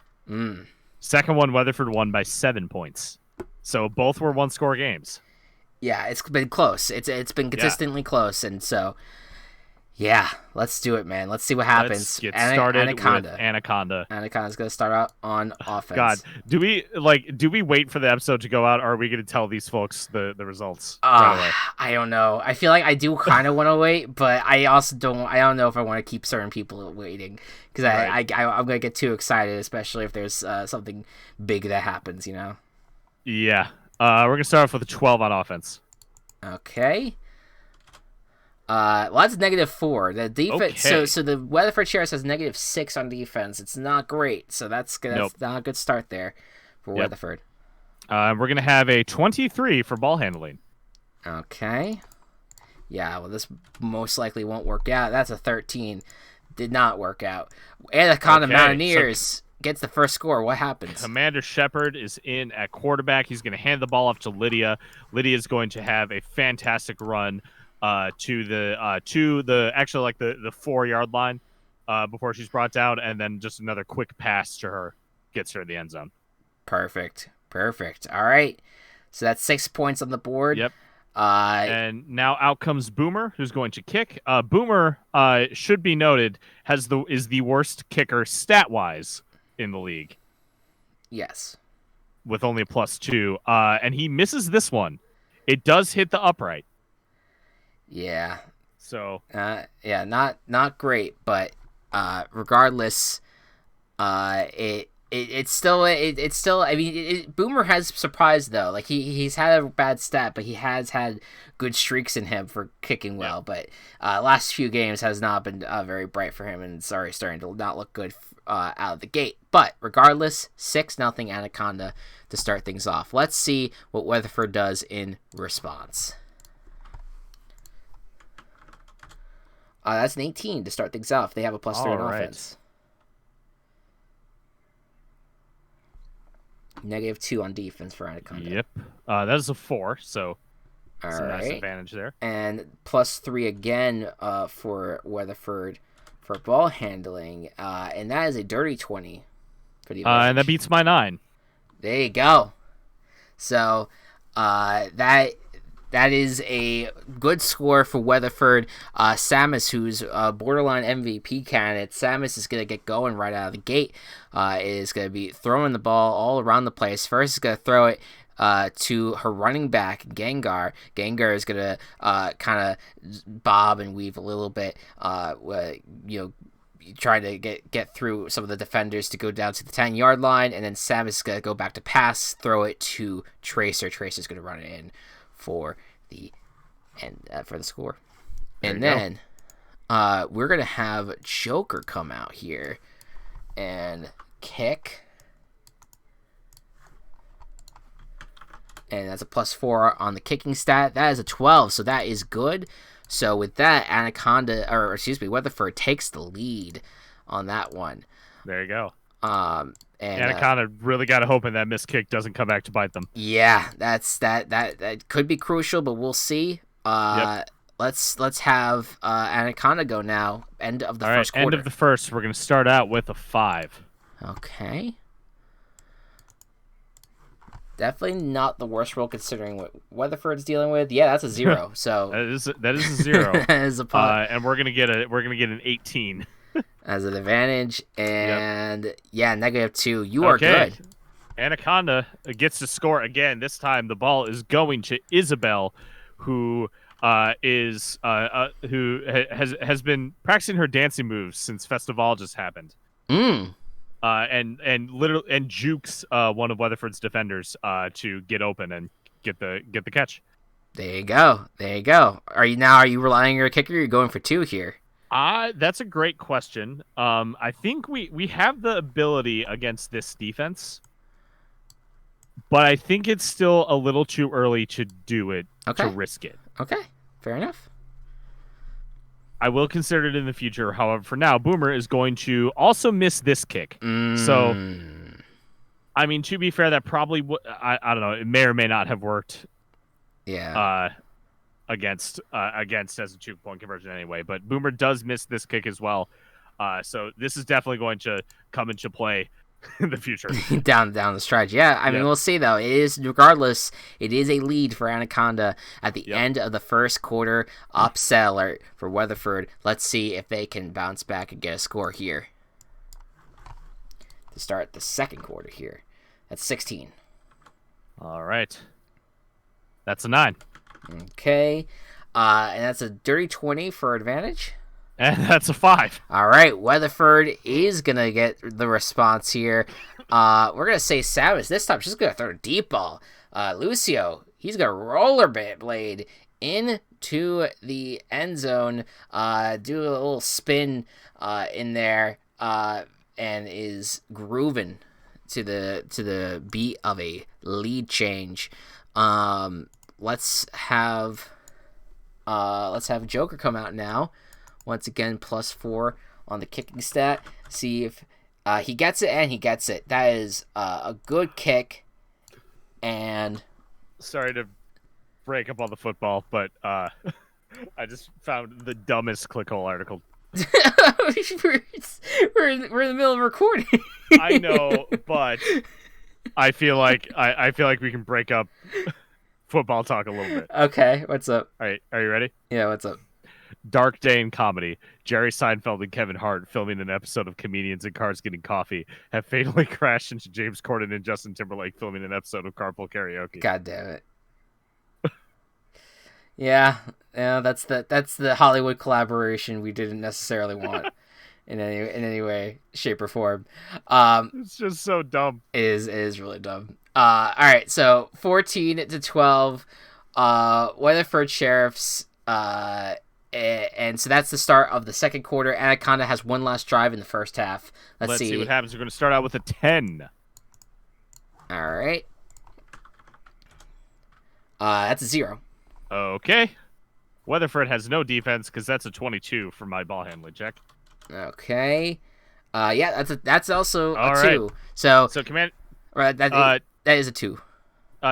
Second one, Weatherford won by 7 points. So both were 1-score games. Yeah, it's been close. It's been consistently close, and so yeah, let's do it, man. Let's see what happens. Let's get started with Anaconda. Anaconda's gonna start out on offense. God, do we wait for the episode to go out, or are we gonna tell these folks the results right away? I don't know. I feel like I do kind of want to wait, but I also don't. I don't know if I want to keep certain people waiting because I'm gonna get too excited, especially if there's something big that happens. Yeah. We're gonna start off with a 12 on offense. Okay. That's -4. The defense. Okay. So the Weatherford Sheriffs has -6 on defense. It's not great. So that's not a good start there for Weatherford. We're gonna have a 23 for ball handling. Okay. Yeah. Well, this most likely won't work out. That's a 13. Did not work out. Anaconda Mountaineers gets the first score. What happens? Commander Shepard is in at quarterback. He's going to hand the ball off to Lydia. Lydia is going to have a fantastic run to the 4-yard line before she's brought down, and then just another quick pass to her gets her in the end zone. Perfect. All right. So that's 6 points on the board. Yep. And now out comes Boomer, who's going to kick. Boomer, should be noted, is the worst kicker stat-wise in the league. Yes. With only a +2. And he misses this one. It does hit the upright. Yeah. So. Not great, but regardless, it's still. I mean, Boomer has surprised though. Like he's had a bad stat, but he has had good streaks in him for kicking well. But last few games has not been very bright for him, and it's already starting to not look good out of the gate. But regardless, 6-0 Anaconda to start things off. Let's see what Weatherford does in response. That's an 18 to start things off. They have a +3 on offense. -2 on defense for Anaconda. Yep. That is a 4, so that's a nice advantage there. And +3 again for Weatherford for ball handling. And that is a dirty 20 for the advantage. And that beats my 9. There you go. So that is a good score for Weatherford. Samus, who's a borderline MVP candidate, Samus is going to get going right out of the gate. Is going to be throwing the ball all around the place. First, is going to throw it to her running back, Gengar. Gengar is going to kind of bob and weave a little bit, trying to get through some of the defenders to go down to the 10-yard line. And then Samus is going to go back to pass, throw it to Tracer. Tracer's going to run it in for the and for the score. There And you go. then we're going to have Joker come out here and kick. And that's a +4 on the kicking stat. That is a 12, so that is good. So with that, Weatherford takes the lead on that one. There you go. And Anaconda really got to hope that missed kick doesn't come back to bite them. Yeah, that could be crucial, but we'll see. Yep. Let's have Anaconda go now. End of the first quarter. End of the first. We're going to start out with a 5. Okay. Definitely not the worst roll considering what Weatherford's dealing with. Yeah, that's a 0. So that is a 0. That is a pot. And we're gonna get an 18 as an advantage. And yeah, -2. You are good. Anaconda gets to score again. This time the ball is going to Isabel, who has been practicing her dancing moves since Festival just happened. And jukes one of Weatherford's defenders to get open and get the catch. There you go. Are you relying on your kicker? Or are you going for 2 here? That's a great question. I think we have the ability against this defense, but I think it's still a little too early to do it, to risk it. Okay, fair enough. I will consider it in the future. However, for now, Boomer is going to also miss this kick. So, I mean, to be fair, that probably I don't know. It may or may not have worked. Yeah. Against as a 2-point conversion anyway. But Boomer does miss this kick as well. So this is definitely going to come into play in the future. down the stretch. Yeah, I mean, we'll see, though. It is a lead for Anaconda at the end of the first quarter. Upset alert for Weatherford. Let's see if they can bounce back and get a score here to start the second quarter here. That's 16. All right. That's a 9. Okay. And that's a dirty 20 for advantage. And that's a 5. All right, Weatherford is going to get the response here. We're going to say Samus this time. She's going to throw a deep ball. Lucio, he's going to rollerblade into the end zone, do a little spin in there, and is grooving to the beat of a lead change. Let's have Joker come out now. Once again, +4 on the kicking stat. See if he gets it, and he gets it. That is a good kick. And sorry to break up all the football, but I just found the dumbest clickhole article. we're in the middle of recording. I know, but I feel like we can break up football talk a little bit. Okay, what's up? All right, are you ready? Yeah, what's up? Dark day in comedy. Jerry Seinfeld and Kevin Hart filming an episode of Comedians in Cars Getting Coffee have fatally crashed into James Corden and Justin Timberlake filming an episode of Carpool Karaoke. God damn it. Yeah, that's the Hollywood collaboration we didn't necessarily want in any way, shape, or form. It's just so dumb. It is really dumb. All right, so 14-12, Weatherford Sheriffs, and so that's the start of the second quarter. Anaconda has one last drive in the first half. Let's see what happens. We're going to start out with a 10. All right. That's a 0. Okay. Weatherford has no defense because that's a 22 for my ball handling check. Okay. Yeah, that's also All a 2. Right. So command. That is a 2.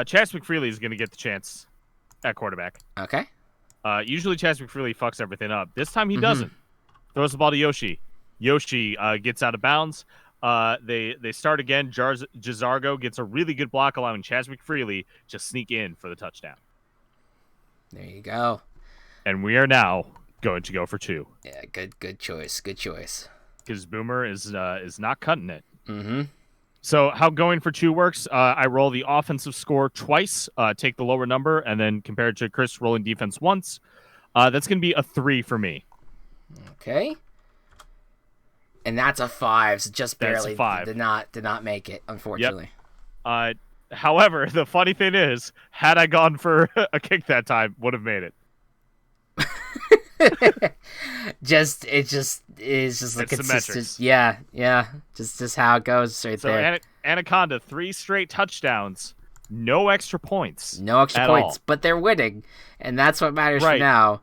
Chas McFreely is going to get the chance at quarterback. Okay. Usually Chas McFreely fucks everything up. This time he doesn't. Throws the ball to Yoshi. Yoshi gets out of bounds. They start again. Jazargo gets a really good block, allowing Chas McFreely to sneak in for the touchdown. There you go. And we are now going to go for 2. Yeah, good choice. Good choice. Because Boomer is not cutting it. Mm-hmm. So how going for 2 works, I roll the offensive score twice, take the lower number, and then compare it to Chris rolling defense once. That's going to be a 3 for me. Okay. And that's a 5, so just barely. That's a 5. Did not make it, unfortunately. Yep. However, the funny thing is, had I gone for a kick that time, would have made it. It just is just the It's the consistent. metrics. Yeah. Just how it goes right So there. Anaconda, 3 straight touchdowns, no extra points. No extra at points, all. but they're winning, and that's what matters for Right. now.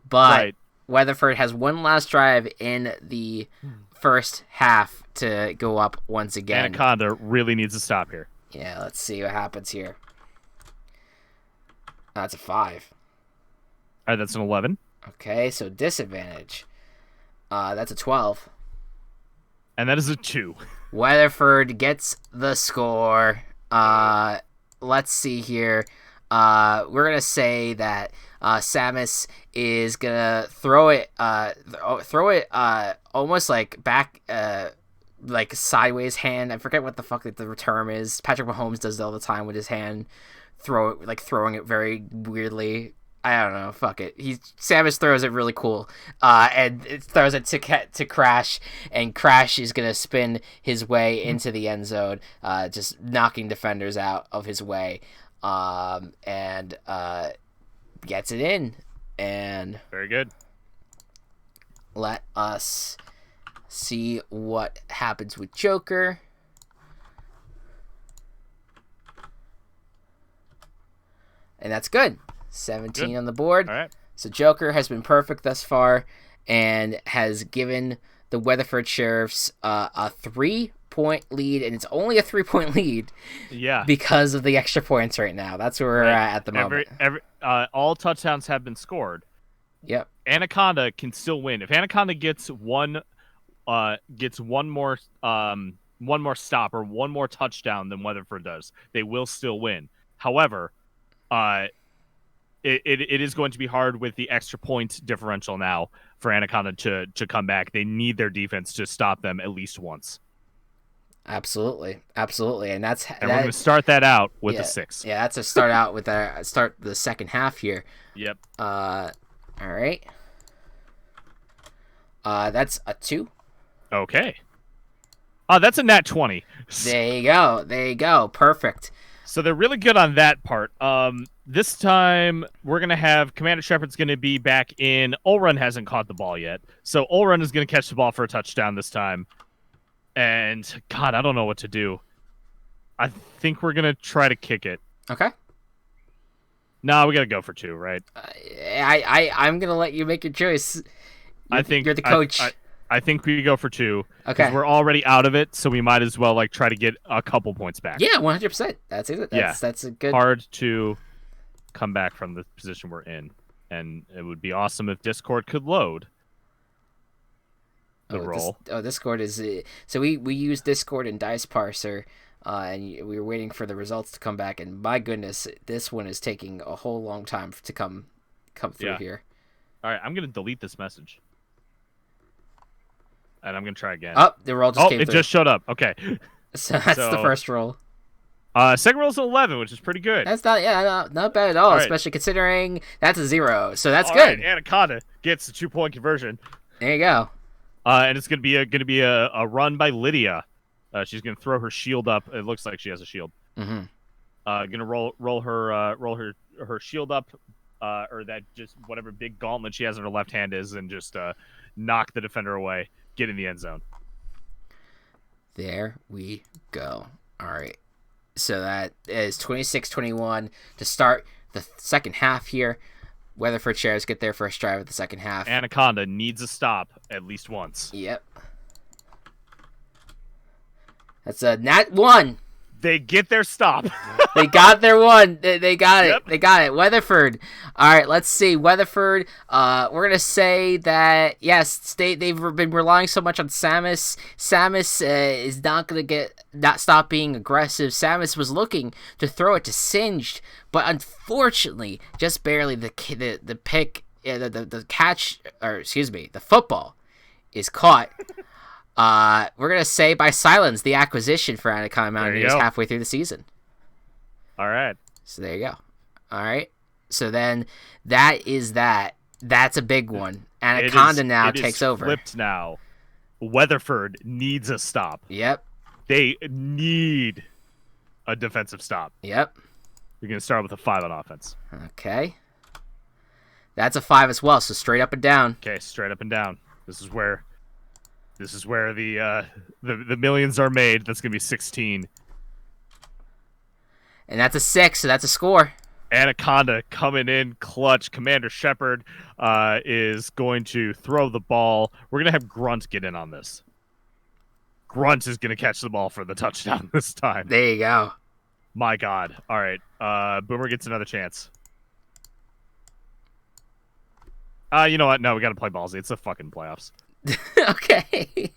But Right. Weatherford has one last drive in the first half to go up once again. Anaconda really needs to stop here. Yeah, let's see what happens here. That's a 5. All right, that's an 11. Okay, so disadvantage. That's a 12. And that is a 2. Weatherford gets the score. Let's see here. We're gonna say that Samus is gonna throw it almost like back, like sideways hand. I forget what the fuck the term is. Patrick Mahomes does it all the time with his hand, throwing it very weirdly. I don't know. Fuck it. Samus throws it really cool, and it throws it to Crash, and Crash is gonna spin his way into the end zone, just knocking defenders out of his way, and gets it in. And Very good. let us see what happens with Joker. And that's good. 17 Good. on the board. All right. So Joker has been perfect thus far and has given the Weatherford Sheriffs a 3-point lead, and it's only a 3-point lead Yeah. because of the extra points right now. That's where we're at the moment. All touchdowns have been scored. Yep. Anaconda can still win. If Anaconda gets one more stop or one more touchdown than Weatherford does, they will still win. However, it is going to be hard with the extra point differential now for Anaconda to come back. They need their defense to stop them at least once. Absolutely, and we're going to start that out with a 6. Yeah, that's a start out with start the second half here. Yep. All right. That's a 2. Okay. That's a nat 20. There you go. Perfect. So they're really good on that part. This time we're gonna have Commander Shepard's gonna be back in. Ulrun hasn't caught the ball yet, so Ulrun is gonna catch the ball for a touchdown this time. And God, I don't know what to do. I think we're gonna try to kick it. Okay. No, we gotta go for 2, right? I'm gonna let you make your choice. I think you're the coach. I think we go for 2. Okay. We're already out of it, so we might as well try to get a couple points back. Yeah, 100%. That's it. That's a good. Hard to come back from the position we're in, and it would be awesome if Discord could load the roll. Discord is so we use Discord and Dice Parser, and we were waiting for the results to come back, and my goodness, this one is taking a whole long time to come through here. All right, I'm gonna delete this message. And I'm going to try again. Oh, the roll just came through. It just showed up. Okay. So that's the first roll. Second roll's an 11, which is pretty good. That's not bad at all, especially considering that's a 0. So that's good. Right. Anaconda gets the 2-point conversion. There you go. And it's going to be a run by Lydia. She's going to throw her shield up. It looks like she has a shield. Mm-hmm. Going to roll her shield up, or that just whatever big gauntlet she has in her left hand is, and just knock the defender away. Get in the end zone. There we go. All right. So that is 26-21 to start the second half here. Weatherford Sheriffs get their first drive of the second half. Anaconda needs a stop at least once. Yep. That's a nat 1. They get their stop. They got their one. They got it. Yep. They got it. Weatherford. All right, let's see. Weatherford. We're gonna say that yes, they've been relying so much on Samus. Samus is not stop being aggressive. Samus was looking to throw it to Singed, but unfortunately, just barely the football is caught. We're gonna say by silence the acquisition for Anaconda Mountaineers halfway through the season. All right. So there you go. All right. So then that's a big one. Anaconda now takes over. Flipped now. Weatherford needs a stop. Yep. They need a defensive stop. Yep. You're gonna start with a 5 on offense. Okay. That's a 5 as well, so straight up and down. Okay, straight up and down. This is where the millions are made. That's going to be 16. And that's a 6, so that's a score. Anaconda coming in clutch. Commander Shepard is going to throw the ball. We're going to have Grunt get in on this. Grunt is going to catch the ball for the touchdown this time. There you go. My God. All right. Boomer gets another chance. You know what? No, we got to play ballsy. It's the fucking playoffs. Okay.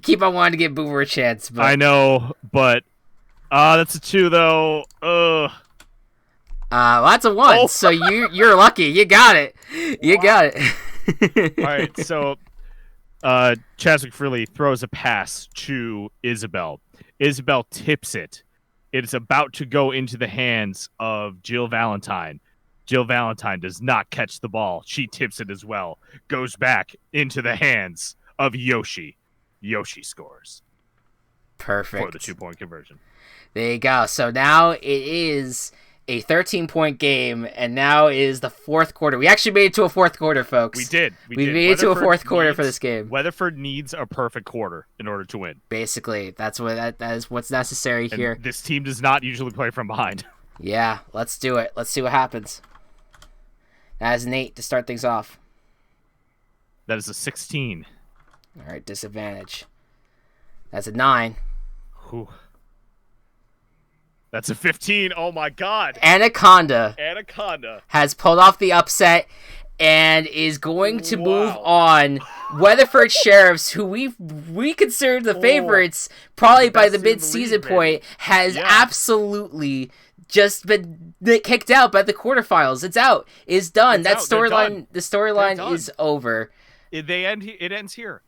Keep on wanting to give Boomer a chance. But... I know, but that's a 2, though. Ugh. Well, that's a 1, so you're lucky. You got it. You got it. All right, so Chaswick Freely throws a pass to Isabel. Isabel tips it. It's about to go into the hands of Jill Valentine. Jill Valentine does not catch the ball. She tips it as well. Goes back into the hands of Yoshi. Yoshi scores. Perfect. For the 2-point conversion. There you go. So now it is a 13-point game, and now is the fourth quarter. We actually made it to a fourth quarter, folks. We did. We made it to a fourth quarter for this game. Weatherford needs a perfect quarter in order to win. Basically, that is what's necessary and here. This team does not usually play from behind. Yeah, let's do it. Let's see what happens. That is an 8 to start things off. That is a 16. All right, disadvantage. That's a 9. Whew. That's a 15. Oh my God. Anaconda has pulled off the upset and is going to move on. Weatherford Sheriffs, who we consider the favorites probably by the mid-season point, has absolutely just been kicked out by the quarterfinals. It's out. It's done. The storyline is over. It ends here.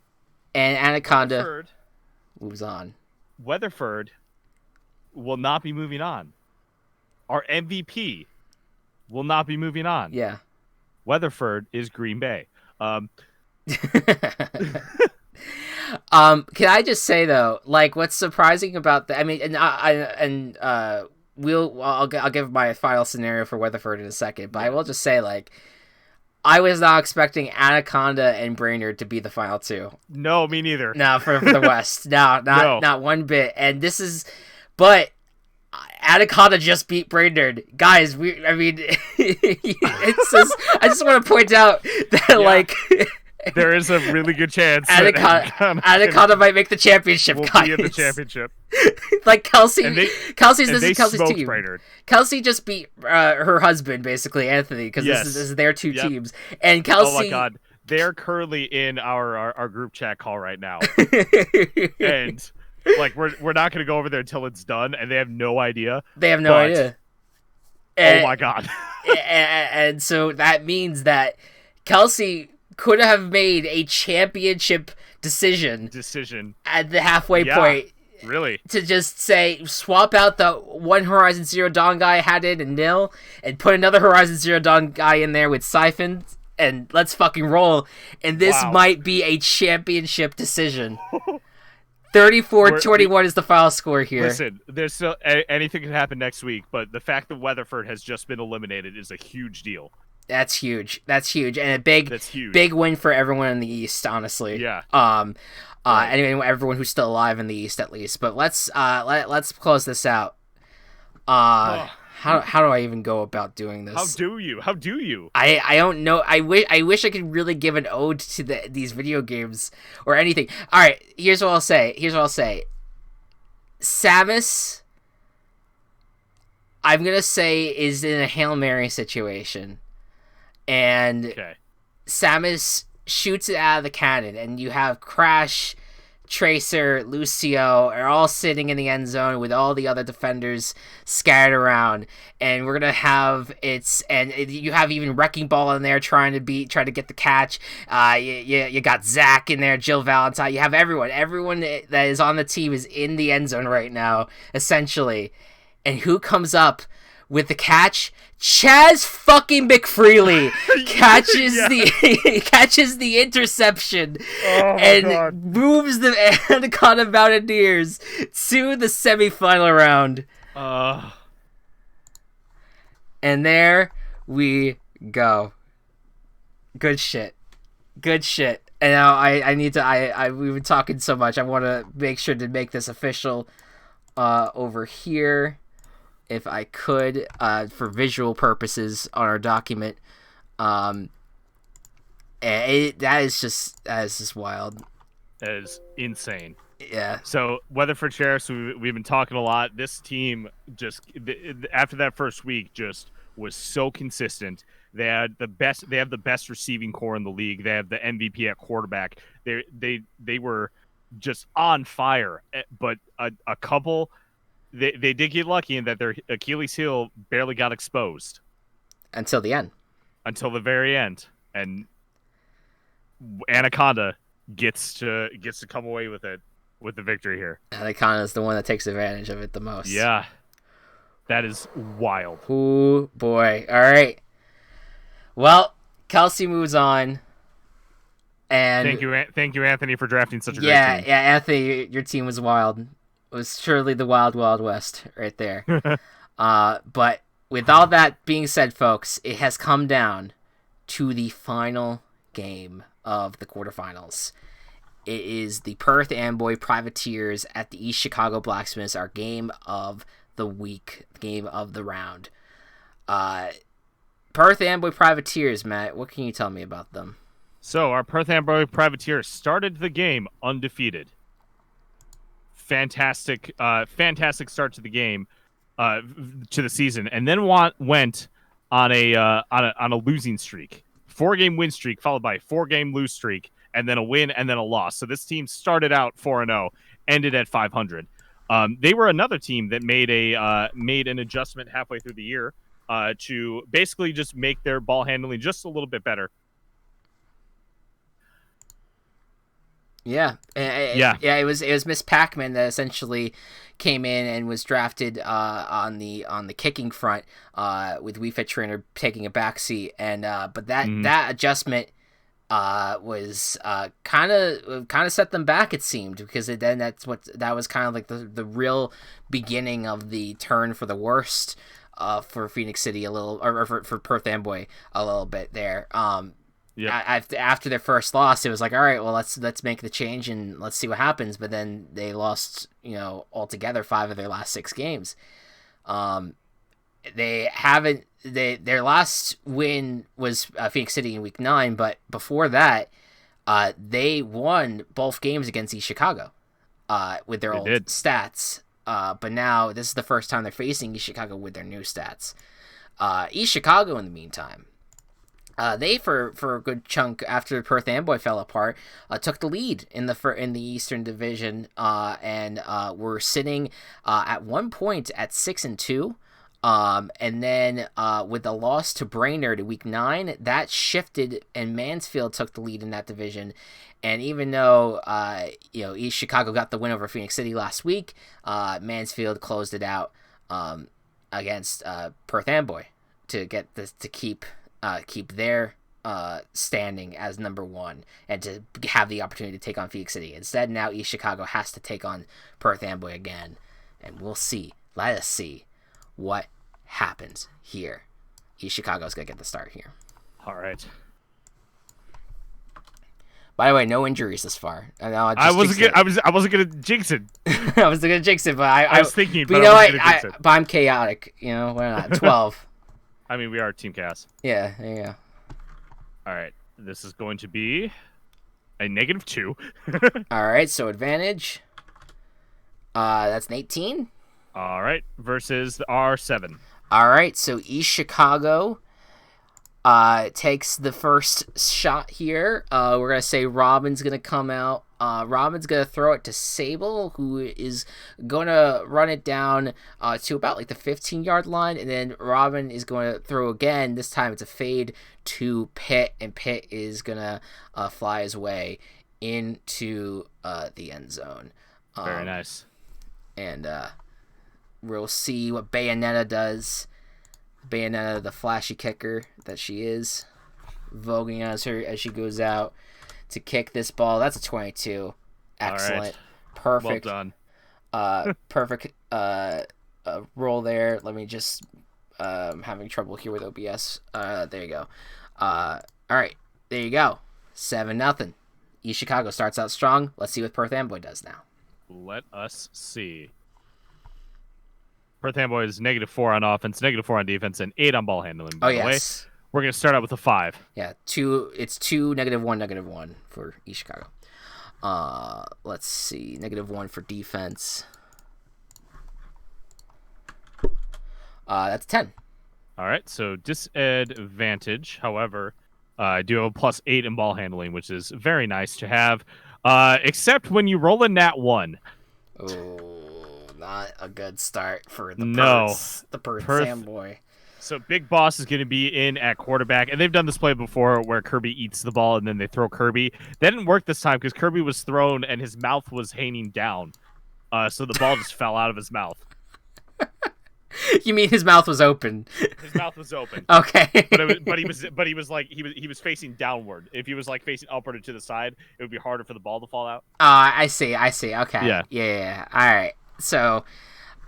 And Anaconda moves on. Weatherford will not be moving on. Our MVP will not be moving on. Yeah. Weatherford is Green Bay. Can I just say though, like, what's surprising about that? I mean, I'll give my final scenario for Weatherford in a second, but I will just say, like, I was not expecting Anaconda and Brainerd to be the final 2. No, me neither. No, for the West. Not one bit. And this is, but Anaconda just beat Brainerd, guys. It's just, I just want to point out that like there is a really good chance Anaconda might make the championship. Guys, be in the championship. Like Kelsey's Kelsey's team. Brainerd. Kelsey just beat her husband, basically Anthony, because this is their two teams. And Kelsey, oh my God, they're currently in our group chat call right now, and like we're not going to go over there until it's done, and they have no idea. They have no idea. Oh my God! And so that means that Kelsey could have made a championship decision at the halfway point. Really? To just say, swap out the one Horizon Zero Dawn guy I had in and nil, and put another Horizon Zero Dawn guy in there with Siphon, and let's fucking roll. And this might be a championship decision. 34-21 is the final score here. Listen, there's still anything can happen next week, but the fact that Weatherford has just been eliminated is a huge deal. That's huge, and a big win for everyone in the East, honestly. Yeah. Anyway, everyone who's still alive in the East, at least. But let's close this out. How do I even go about doing this? How do you? I don't know. I wish I could really give an ode to these video games or anything. All right, here's what I'll say. Samus, I'm gonna say, is in a Hail Mary situation, and Samus shoots it out of the cannon, and you have Crash, Tracer, Lucio are all sitting in the end zone with all the other defenders scattered around, and we're gonna have you have even Wrecking Ball in there trying to get the catch. You got Zach in there, Jill Valentine. You have everyone that is on the team is in the end zone right now, essentially. And who comes up with the catch? Chaz fucking McFreely catches the interception and moves the Anaconda Mountaineers to the semifinal round. And there we go. Good shit. Good shit. And now I need to we've been talking so much. I want to make sure to make this official over here if I could for visual purposes on our document. That is just wild. That is insane. Yeah. So Weatherford Sheriffs, we've been talking a lot. This team just after that first week just was so consistent. They had the best. They have the best receiving core in the league. They have the MVP at quarterback. They were just on fire. But a couple, they did get lucky in that their Achilles heel barely got exposed Until the end. Until the very end, and Anaconda gets to come away with it. With the victory here. Anaconda is the one that takes advantage of it the most. Yeah. That is wild. Ooh, boy. All right. Well, Kelsey moves on. And thank you, Anthony, for drafting such a great team. Yeah, Anthony, your team was wild. It was surely the wild, wild west right there. But with all that being said, folks, it has come down to the final game of the quarterfinals. It is the Perth Amboy Privateers at the East Chicago Blacksmiths, our game of the week, game of the round. Perth Amboy Privateers, Matt, what can you tell me about them? So, our Perth Amboy Privateers started the game undefeated. Fantastic start to the game, to the season, and then went on a losing streak. 4-game win streak followed by a 4-game lose streak. And then a win, and then a loss. So this team started out 4-0, ended at 500. They were another team that made an adjustment halfway through the year to basically just make their ball handling just a little bit better. Yeah. It was Miss Pac-Man that essentially came in and was drafted on the kicking front with Wii Fit Trainer taking a backseat, and but that adjustment was kind of set them back, it seemed, because that was kind of like the real beginning of the turn for the worst for Phoenix City a little, or for Perth Amboy a little bit there. After their first loss, it was like, all right, well, let's make the change and let's see what happens. But then they lost, altogether 5 of their last 6 games. Their last win was Phoenix City in week 9, but before that, they won both games against East Chicago with their old stats. But now this is the first time they're facing East Chicago with their new stats. East Chicago, in the meantime, they for a good chunk after Perth Amboy fell apart, took the lead in the Eastern Division, and were sitting at one point at 6-2. And then with the loss to Brainerd in week 9, that shifted, and Mansfield took the lead in that division. And even though East Chicago got the win over Phoenix City last week, Mansfield closed it out against Perth Amboy to get this to keep their standing as number 1 and to have the opportunity to take on Phoenix City. Instead, now East Chicago has to take on Perth Amboy again, and we'll see. Let us see what happens here. East Chicago's gonna get the start here. All right. By the way, no injuries this far. I wasn't gonna jinx it. I was gonna jinx it, but I was thinking. But but I'm chaotic. Why not? 12. I mean, we are Team Chaos. Yeah. There you go. All right. This is going to be a -2. All right. So advantage. That's an 18. All right. Versus the R7. All right. So East Chicago takes the first shot here. We're going to say Robin's going to come out. Robin's going to throw it to Sable, who is going to run it down to about like the 15-yard line. And then Robin is going to throw again. This time it's a fade to Pitt, and Pitt is going to fly his way into the end zone. Very nice. And we'll see what Bayonetta does. Bayonetta, the flashy kicker that she is, voguing as she goes out to kick this ball. That's a 22. Excellent. Right. Perfect. Well done. Perfect roll there. Let me just having trouble here with OBS. There you go. All right. There you go. 7-0. East Chicago starts out strong. Let's see what Perth Amboy does now. Let us see. Perth Amboy is -4 on offense, -4 on defense, and 8 on ball handling, by the way. We're going to start out with a 5. Yeah, 2. It's 2, -1, -1 for East Chicago. Let's see. -1 for defense. That's 10. All right, so disadvantage. However, I do have a +8 in ball handling, which is very nice to have. Except when you roll a nat 1. Oh, not a good start for the Perth Amboy. So Big Boss is going to be in at quarterback, and they've done this play before where Kirby eats the ball and then they throw Kirby. That didn't work this time because Kirby was thrown and his mouth was hanging down, so the ball just fell out of his mouth. You mean his mouth was open? His mouth was open. Okay. but he was facing downward. If he was like facing upward or to the side, it would be harder for the ball to fall out. I see. Okay. Yeah. All right. So,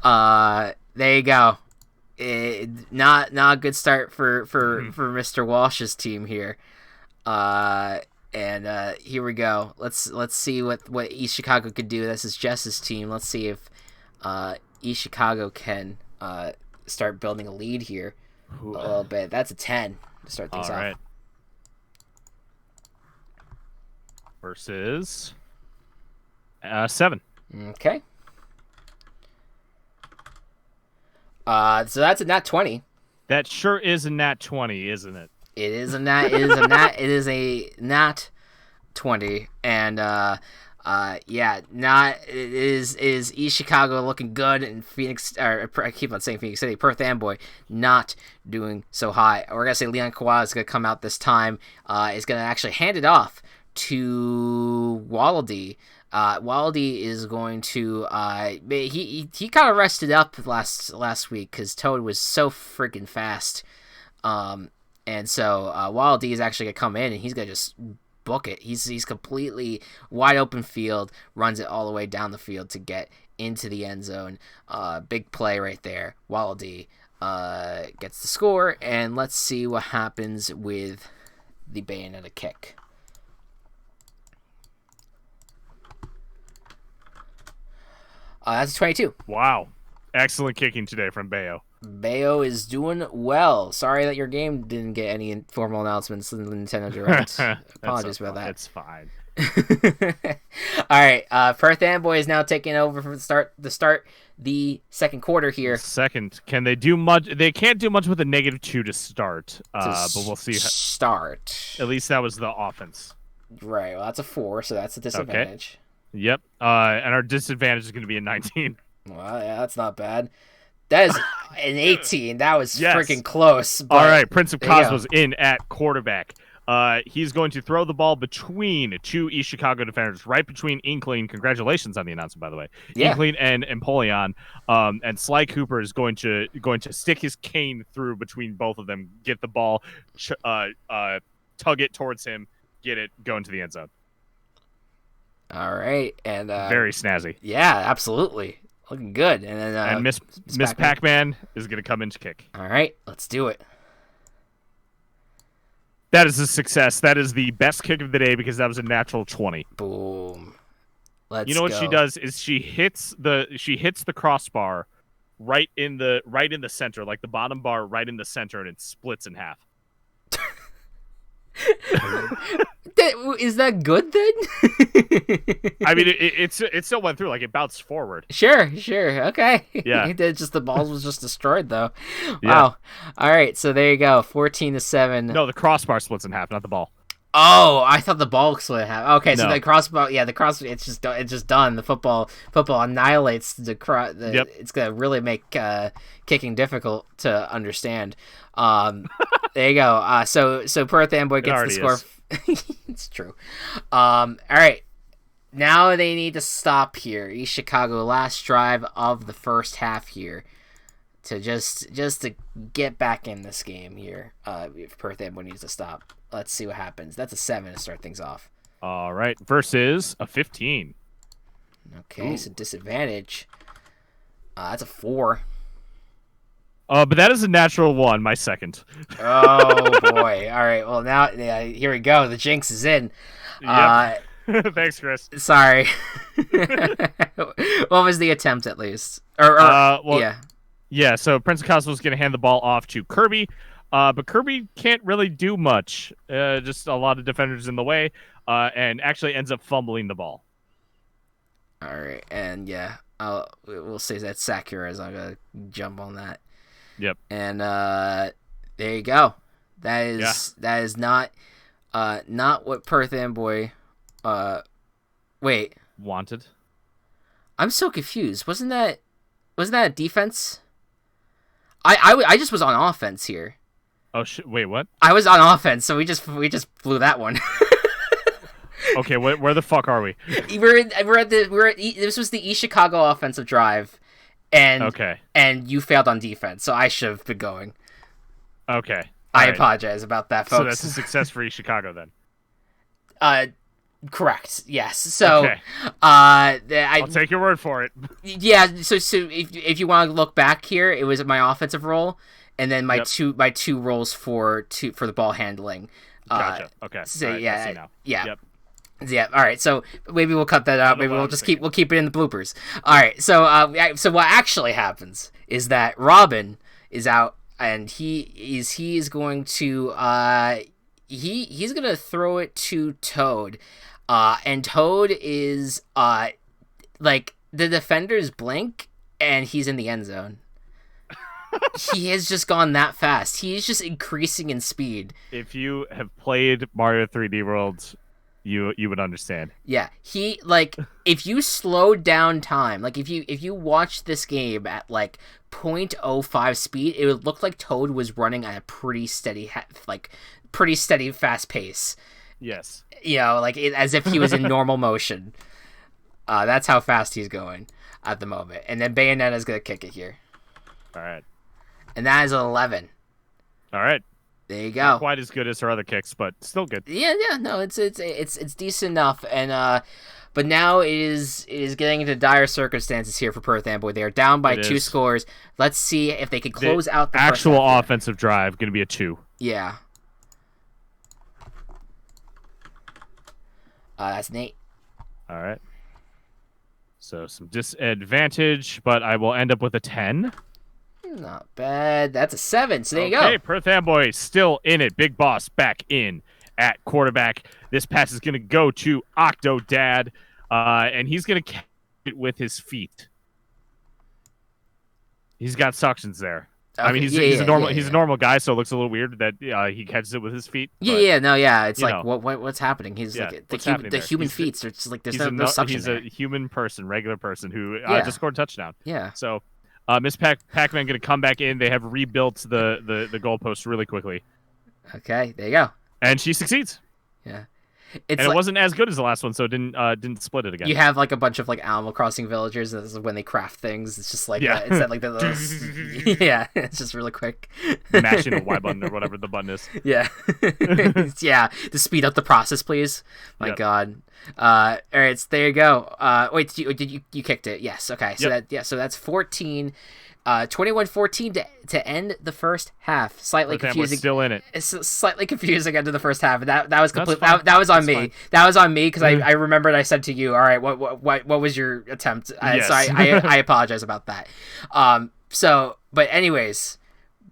there you go. Not a good start for Mr. Walsh's team here. And here we go. Let's see what East Chicago could do. This is Jess's team. Let's see if East Chicago can start building a lead here a little bit. That's a 10 to start things off. All right. Versus 7. Okay. So that's a nat 20. That sure is a nat 20, isn't it? It is a nat. It is a nat 20, and is East Chicago looking good, and Phoenix, or I keep on saying Phoenix City, Perth Amboy not doing so high. We're gonna say Leon Kawhi is gonna come out this time. Is gonna actually hand it off to Wallaby. Wallaby is going to he kind of rested up last week because Toad was so freaking fast, and so Wallaby is actually gonna come in and he's gonna just book it. He's completely wide open field, runs it all the way down the field to get into the end zone. Big play right there. Wallaby gets the score, and let's see what happens with the Bayonetta kick. That's a 22. Wow. Excellent kicking today from Bayo. Bayo is doing well. Sorry that your game didn't get any formal announcements in the Nintendo Direct. Apologies about that. It's fine. All right. Perth Amboy is now taking over for the start the second quarter here. Second. Can they do much? They can't do much with a -2 to start, but we'll see. Start. At least that was the offense. Right. Well, that's a 4, so that's a disadvantage. Okay. Yep. And our disadvantage is going to be a 19. Well, yeah, that's not bad. That is an 18. That was freaking close. All right, Prince of Cosmo's in at quarterback. He's going to throw the ball between 2 East Chicago defenders, right between Inkling. Congratulations on the announcement, by the way. Yeah. Inkling and Empoleon. And Sly Cooper is going to stick his cane through between both of them, get the ball, tug it towards him, get it, go into the end zone. All right, and very snazzy. Yeah, absolutely. Looking good. And then Miss Pac-Man is going to come in to kick. All right, let's do it. That is a success. That is the best kick of the day because that was a natural 20. Boom. Let's You know what she does is she hits the crossbar right in the center, like the bottom bar right in the center, and it splits in half. Is that good then? I mean, it still went through, like it bounced forward. Sure, okay. Yeah. The ball was just destroyed though. Wow. Yeah. All right, so there you go, 14-7. No, the crossbar splits in half, not the ball. Oh, I thought the ball split in half. Okay, so no. the crossbar, it's just done. The football annihilates the Yep. It's gonna really make kicking difficult to understand. There you go. So Perth Amboy gets the score. It's true. All right. Now they need to stop here. East Chicago, last drive of the first half here, to just to get back in this game here. If Perth Amboy needs to stop, let's see what happens. That's a 7 to start things off. All right, versus a 15. Okay, so disadvantage. That's a 4. But that is a natural one, my second. Oh boy! All right. Well, now here we go. The jinx is in. Yep. Thanks, Chris. Sorry. What was the attempt, at least? Yeah. So Prince of Cosmos is going to hand the ball off to Kirby, but Kirby can't really do much. Just a lot of defenders in the way, and actually ends up fumbling the ball. All right, and we'll say that Sakura's. I'm gonna jump on that. Yep. And there you go. That is not what Perth Amboy wait. Wanted. I'm so confused. Wasn't that a defense? I just was on offense here. Oh wait, what? I was on offense, so we just blew that one. Okay, where the fuck are we? This was the East Chicago offensive drive. And you failed on defense, so I should have been going. Okay. I apologize about that, folks. So that's a success for East Chicago then. Correct. Yes. So, okay. I'll take your word for it. Yeah. So if you want to look back here, it was my offensive role, and then my two roles for the ball handling. Gotcha. Okay. So right, I see now. Yeah. Yep. Yeah. All right. So maybe we'll cut that out. Maybe we'll keep it in the bloopers. All right. So what actually happens is that Robin is out, and he is going to he's gonna throw it to Toad, and Toad is like the defenders blink, and he's in the end zone. He has just gone that fast. He's just increasing in speed. If you have played Mario 3D World, you would understand. Yeah, he if you slowed down time, like if you watch this game at like 0.05 speed, it would look like Toad was running at a pretty steady fast pace. Yes. As if he was in normal motion. That's how fast he's going at the moment. And then Bayonetta's gonna kick it here. All right. And that is an 11. All right. There you go. Not quite as good as her other kicks, but still good. Yeah, no, it's decent enough, and but now it is getting into dire circumstances here for Perth Amboy. They are down by 2 scores. Let's see if they can close out the actual first half offensive drive. Going to be a 2. Yeah. That's Nate. All right. So some disadvantage, but I will end up with a 10. Not bad. That's a 7. So there you go. Okay, Perth Amboy still in it. Big Boss back in at quarterback. This pass is going to go to Octodad, and he's going to catch it with his feet. He's got suctions there. Okay, I mean, he's a normal guy, so it looks a little weird that he catches it with his feet. It's like what's happening? He's like the human feet. So it's just like there's no suction. He's a human person, regular person who just scored a touchdown. Yeah. So. Miss Pac-Man going to come back in. They have rebuilt the goalpost really quickly. Okay, there you go. And she succeeds. Yeah. It wasn't as good as the last one, so it didn't split it again. You have like a bunch of like Animal Crossing villagers. This is when they craft things. It's just like it's just really quick. Mashing a Y button or whatever the button is. Yeah. Yeah. To speed up the process, please. My God. All right. So there you go. Wait, did you kicked it? Yes. Okay. So so that's 14. 21-14 to end the first half. Slightly confusing. Still in it. It's slightly confusing into the first half. That was complete. That was on me. Fine. That was on me because I remembered I said to you, "All right, what was your attempt?" Yes. So I apologize about that. But anyways,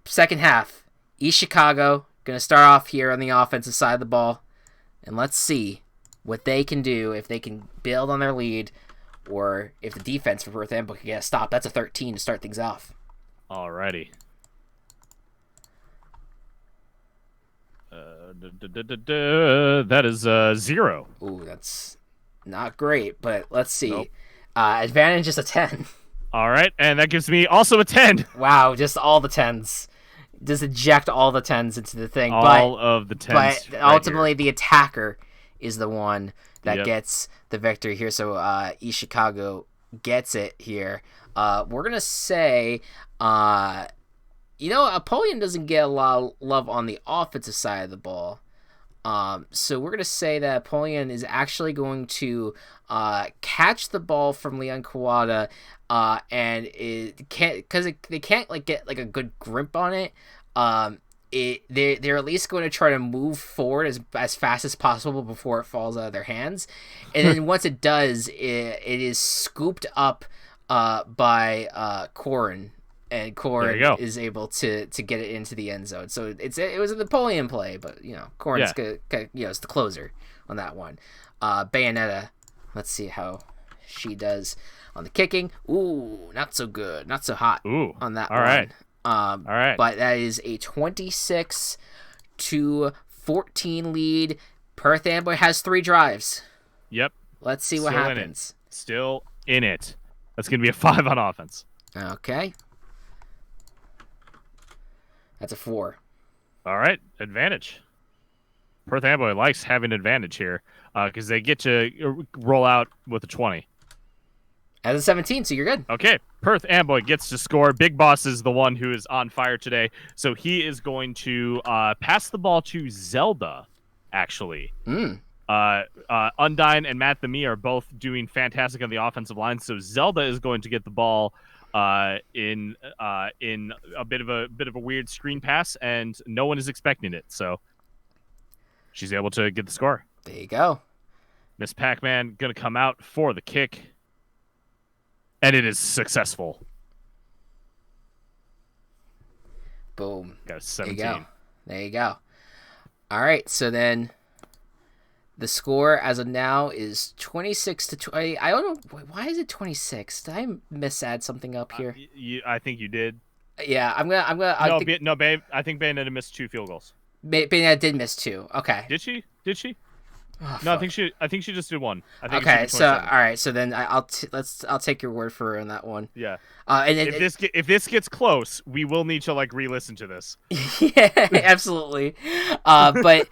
second half, East Chicago gonna start off here on the offensive side of the ball, and let's see what they can do if they can build on their lead. Or if the defense for Perth Amboy can get a stop. That's a 13 to start things off. Alrighty. That is 0. Ooh, that's not great, but let's see. Nope. Advantage is a 10. All right, and that gives me also a 10. Wow, just all the 10s. Just eject all the 10s into the thing. All of the 10s. But ultimately, the attacker is the one that gets the victory here. So East Chicago gets it here. We're going to say, Apollyon doesn't get a lot of love on the offensive side of the ball. So we're going to say that Apollyon is actually going to catch the ball from Leon Kawada, and it can't, because they can't like get like a good grip on it. They're at least going to try to move forward as fast as possible before it falls out of their hands, and then once it does, it is scooped up by Corin. And Corin is able to get it into the end zone. So it was a Napoleon play, but Corin's good. It's the closer on that one. Bayonetta, let's see how she does on the kicking. Ooh, not so good, not so hot. Ooh, on that all one. Right. All right. But that is a 26-14 lead. Perth Amboy has 3 drives. Yep. Let's see what happens. Still in it. That's gonna be a 5 on offense. Okay. That's a 4. All right, advantage. Perth Amboy likes having advantage here because they get to roll out with a 20. As a 17, so you're good. Okay, Perth Amboy gets to score. Big Boss is the one who is on fire today, so he is going to pass the ball to Zelda, actually. Undyne and Matt the Me are both doing fantastic on the offensive line, so Zelda is going to get the ball in a bit of a weird screen pass, and no one is expecting it, so she's able to get the score. There you go. Miss Pac-Man gonna come out for the kick, and it is successful. Boom. Got a 17. There you go. All right, so then the score as of now is 26-20. I don't know, why is it 26? Did I misadd something up here? I think you did. Yeah, I'm gonna. No, babe. I think Bayonetta missed 2 field goals. Bayonetta did miss 2. Okay. Did she? Oh, no, I think she just did 1. Okay, so all right, so then I'll take your word for it on that one. Yeah. And then, if this gets close, we will need to like re-listen to this. Yeah, absolutely. But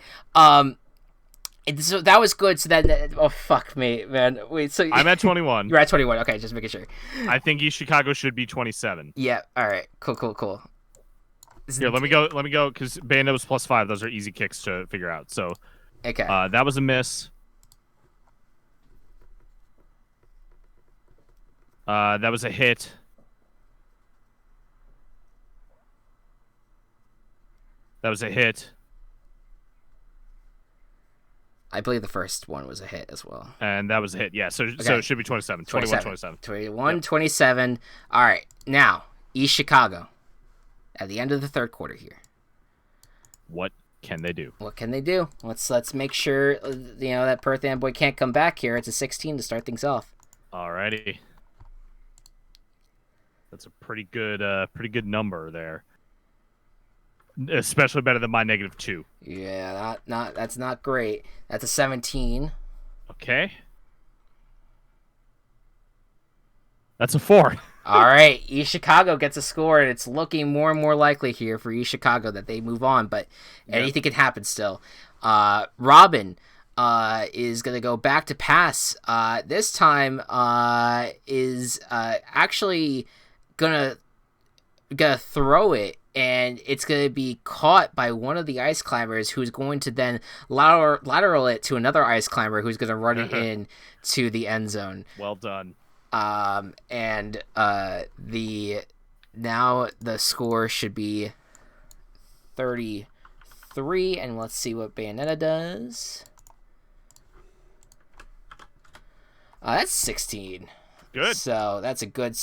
so that was good. So that oh fuck me, man. Wait, so I'm at 21. You're at 21. Okay, just making sure. I think East Chicago should be 27. Yeah. All right. Cool. Here, let me go because Bayonetta was +5. Those are easy kicks to figure out. So. Okay. That was a miss. That was a hit. That was a hit. I believe the first one was a hit as well. And that was a hit. Yeah, so it should be 27. 21-27. 21-27. Yep. All right. Now, East Chicago. At the end of the third quarter here. What can they do? What can they do? Let's make sure that Perth Amboy can't come back here. It's a 16 to start things off. Alrighty. That's a pretty good number there. Especially better than my -2. Yeah, that's not great. That's a 17. Okay. That's a 4. All right, East Chicago gets a score, and it's looking more and more likely here for East Chicago that they move on, but anything can happen still. Robin is going to go back to pass. This time is actually going to throw it, and it's going to be caught by one of the ice climbers, who's going to then lateral it to another ice climber who's going to run it in to the end zone. Well done. And the score should be 33, and let's see what Bayonetta does. That's 16. Good. So that's a good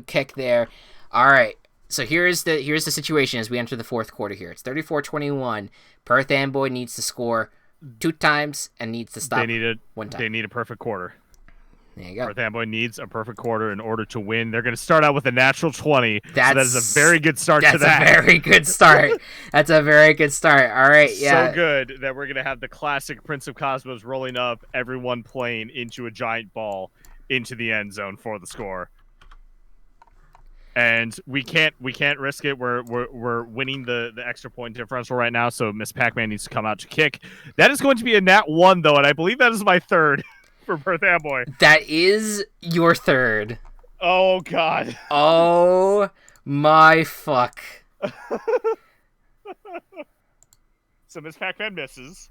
kick there. All right. So here's the situation as we enter the fourth quarter here. It's 34-21. Perth Amboy needs to score 2 times and needs to stop 1 time. They need a perfect quarter. There you go. Perth Amboy needs a perfect quarter in order to win. They're going to start out with a natural 20. That is a very good start to that. That's a very good start. That's a very good start. All right, yeah. So good that we're going to have the classic Prince of Cosmos rolling up, everyone playing into a giant ball into the end zone for the score. And we can't risk it. We're winning the extra point differential right now, so Miss Pac-Man needs to come out to kick. That is going to be a nat 1, though, and I believe that is my 3rd. For Perth Amboy. That is your 3rd. Oh, God. Oh, my fuck. So Miss Pac-Man misses.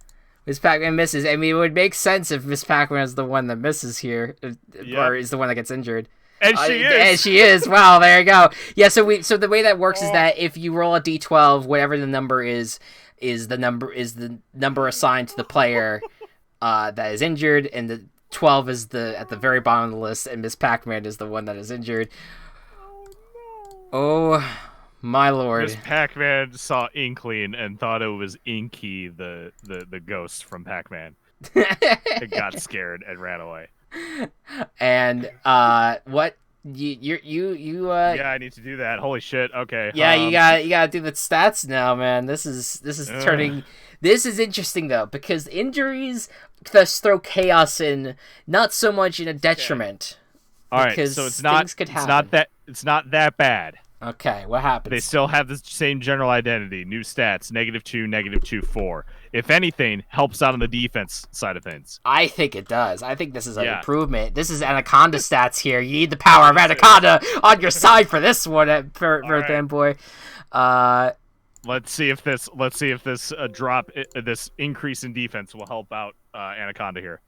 Miss Pac-Man misses. I mean, it would make sense if Miss Pac-Man is the one that misses here, or is the one that gets injured. And she is. And she is. Wow, there you go. Yeah, so the way that works is that if you roll a d12, whatever the number is the number assigned to the player that is injured, and the 12 is at the very bottom of the list, and Miss Pac-Man is the one that is injured. Oh my lord. Miss Pac-Man saw Inkling and thought it was Inky, the ghost from Pac-Man. It got scared and ran away. And what you yeah, I need to do that. Holy shit. Okay. Yeah, you gotta do the stats now, man. This is turning. This is interesting though, because injuries just throw chaos in, not so much in a detriment. All right, so it's not that bad. Okay, what happens? They still have the same general identity. New stats: -2, -2, 4. If anything, helps out on the defense side of things. I think it does. I think this is an improvement. This is Anaconda stats here. You need the power of Anaconda on your side for this one, Fanboy. Let's see if this this increase in defense will help out Anaconda here.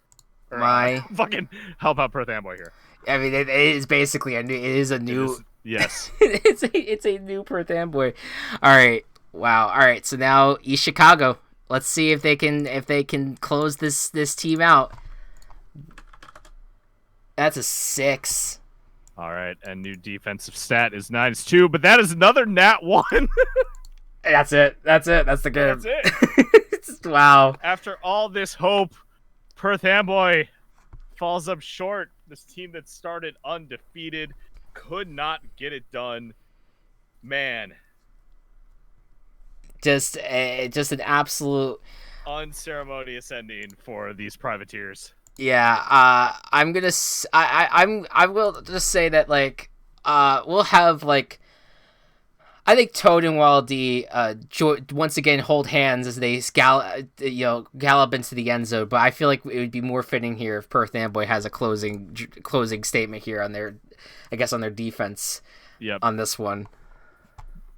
Fucking help out Perth Amboy here. I mean, it is basically a new. Yes. it's a new Perth Amboy. All right. Wow. All right. So now East Chicago. Let's see if they can close this team out. That's a 6. All right, and new defensive stat is -2, but that is another nat 1. That's it. That's the game. That's it. Wow. After all this hope, Perth Amboy falls up short. This team that started undefeated could not get it done. Man. Just an absolute unceremonious ending for these privateers. Yeah, I will just say that we'll have I think Toad and Wildy once again hold hands as they gallop into the end zone. But I feel like it would be more fitting here if Perth Amboy has a closing statement here on their defense. Yep. On this one.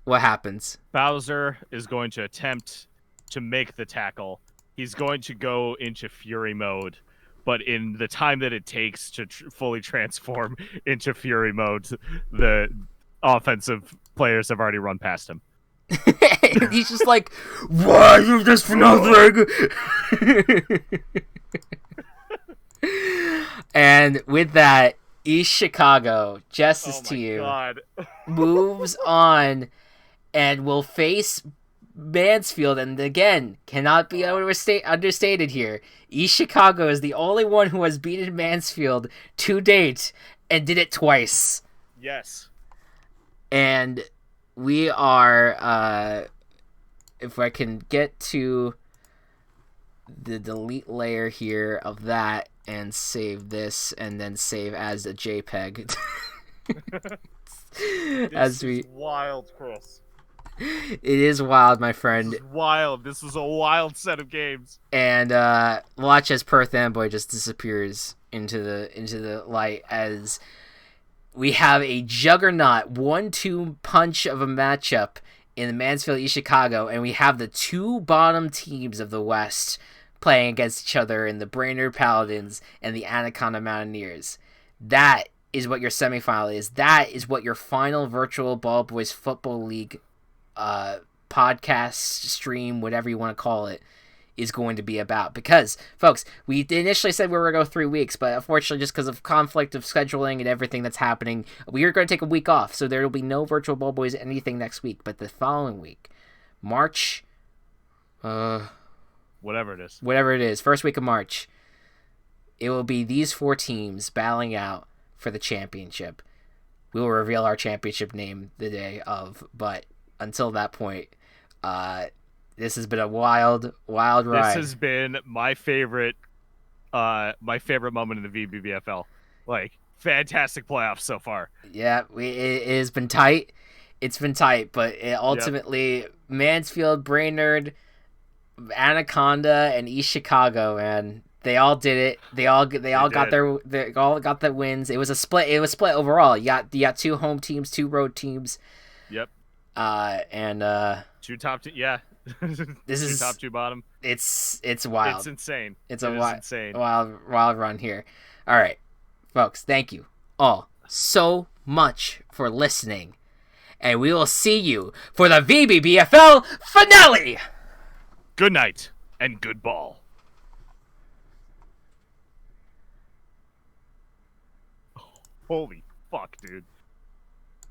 What happens? Bowser is going to attempt to make the tackle. He's going to go into Fury mode, but in the time that it takes to fully transform into Fury mode, the offensive players have already run past him. He's just like, why you this for nothing? And with that, East Chicago, justice to you, God. moves on and will face Mansfield, and again, cannot be understated here. East Chicago is the only one who has beaten Mansfield to date, and did it twice. Yes. And we are, if I can get to the delete layer here of that, and save this, and then save as a JPEG. This is wild, Chris. It is wild, my friend. This is wild. This is a wild set of games. And watch as Perth Amboy just disappears into the light as we have a juggernaut 1-2 punch of a matchup in the Mansfield East Chicago, and we have the two bottom teams of the West playing against each other in the Brainerd Paladins and the Anaconda Mountaineers. That is what your semifinal is. That is what your final virtual Ball Boys Football League podcast, stream, whatever you want to call it, is going to be about. Because, folks, we initially said we were going to go 3 weeks, but unfortunately, just because of conflict of scheduling and everything that's happening, we are going to take a week off. So there will be no virtual Ball Boys anything next week. But the following week, March, whatever it is, first week of March, it will be these 4 teams battling out for the championship. We will reveal our championship name the day of, but until that point, this has been a wild ride. This has been my favorite moment in the VBBFL. Fantastic playoffs so far. Yeah, it has been tight. It's been tight, but ultimately, Mansfield, Brainerd, Anaconda, and East Chicago, man, they all did it. They all got the wins. It was a split. It was split overall. You got 2 home teams, 2 road teams. Yep. And 2 top teams. Yeah. This two is top, two bottom. It's wild. It's insane. It's insane. wild run here. All right, folks. Thank you all so much for listening, and we will see you for the VBBFL finale. Good night and good ball. Holy fuck, dude.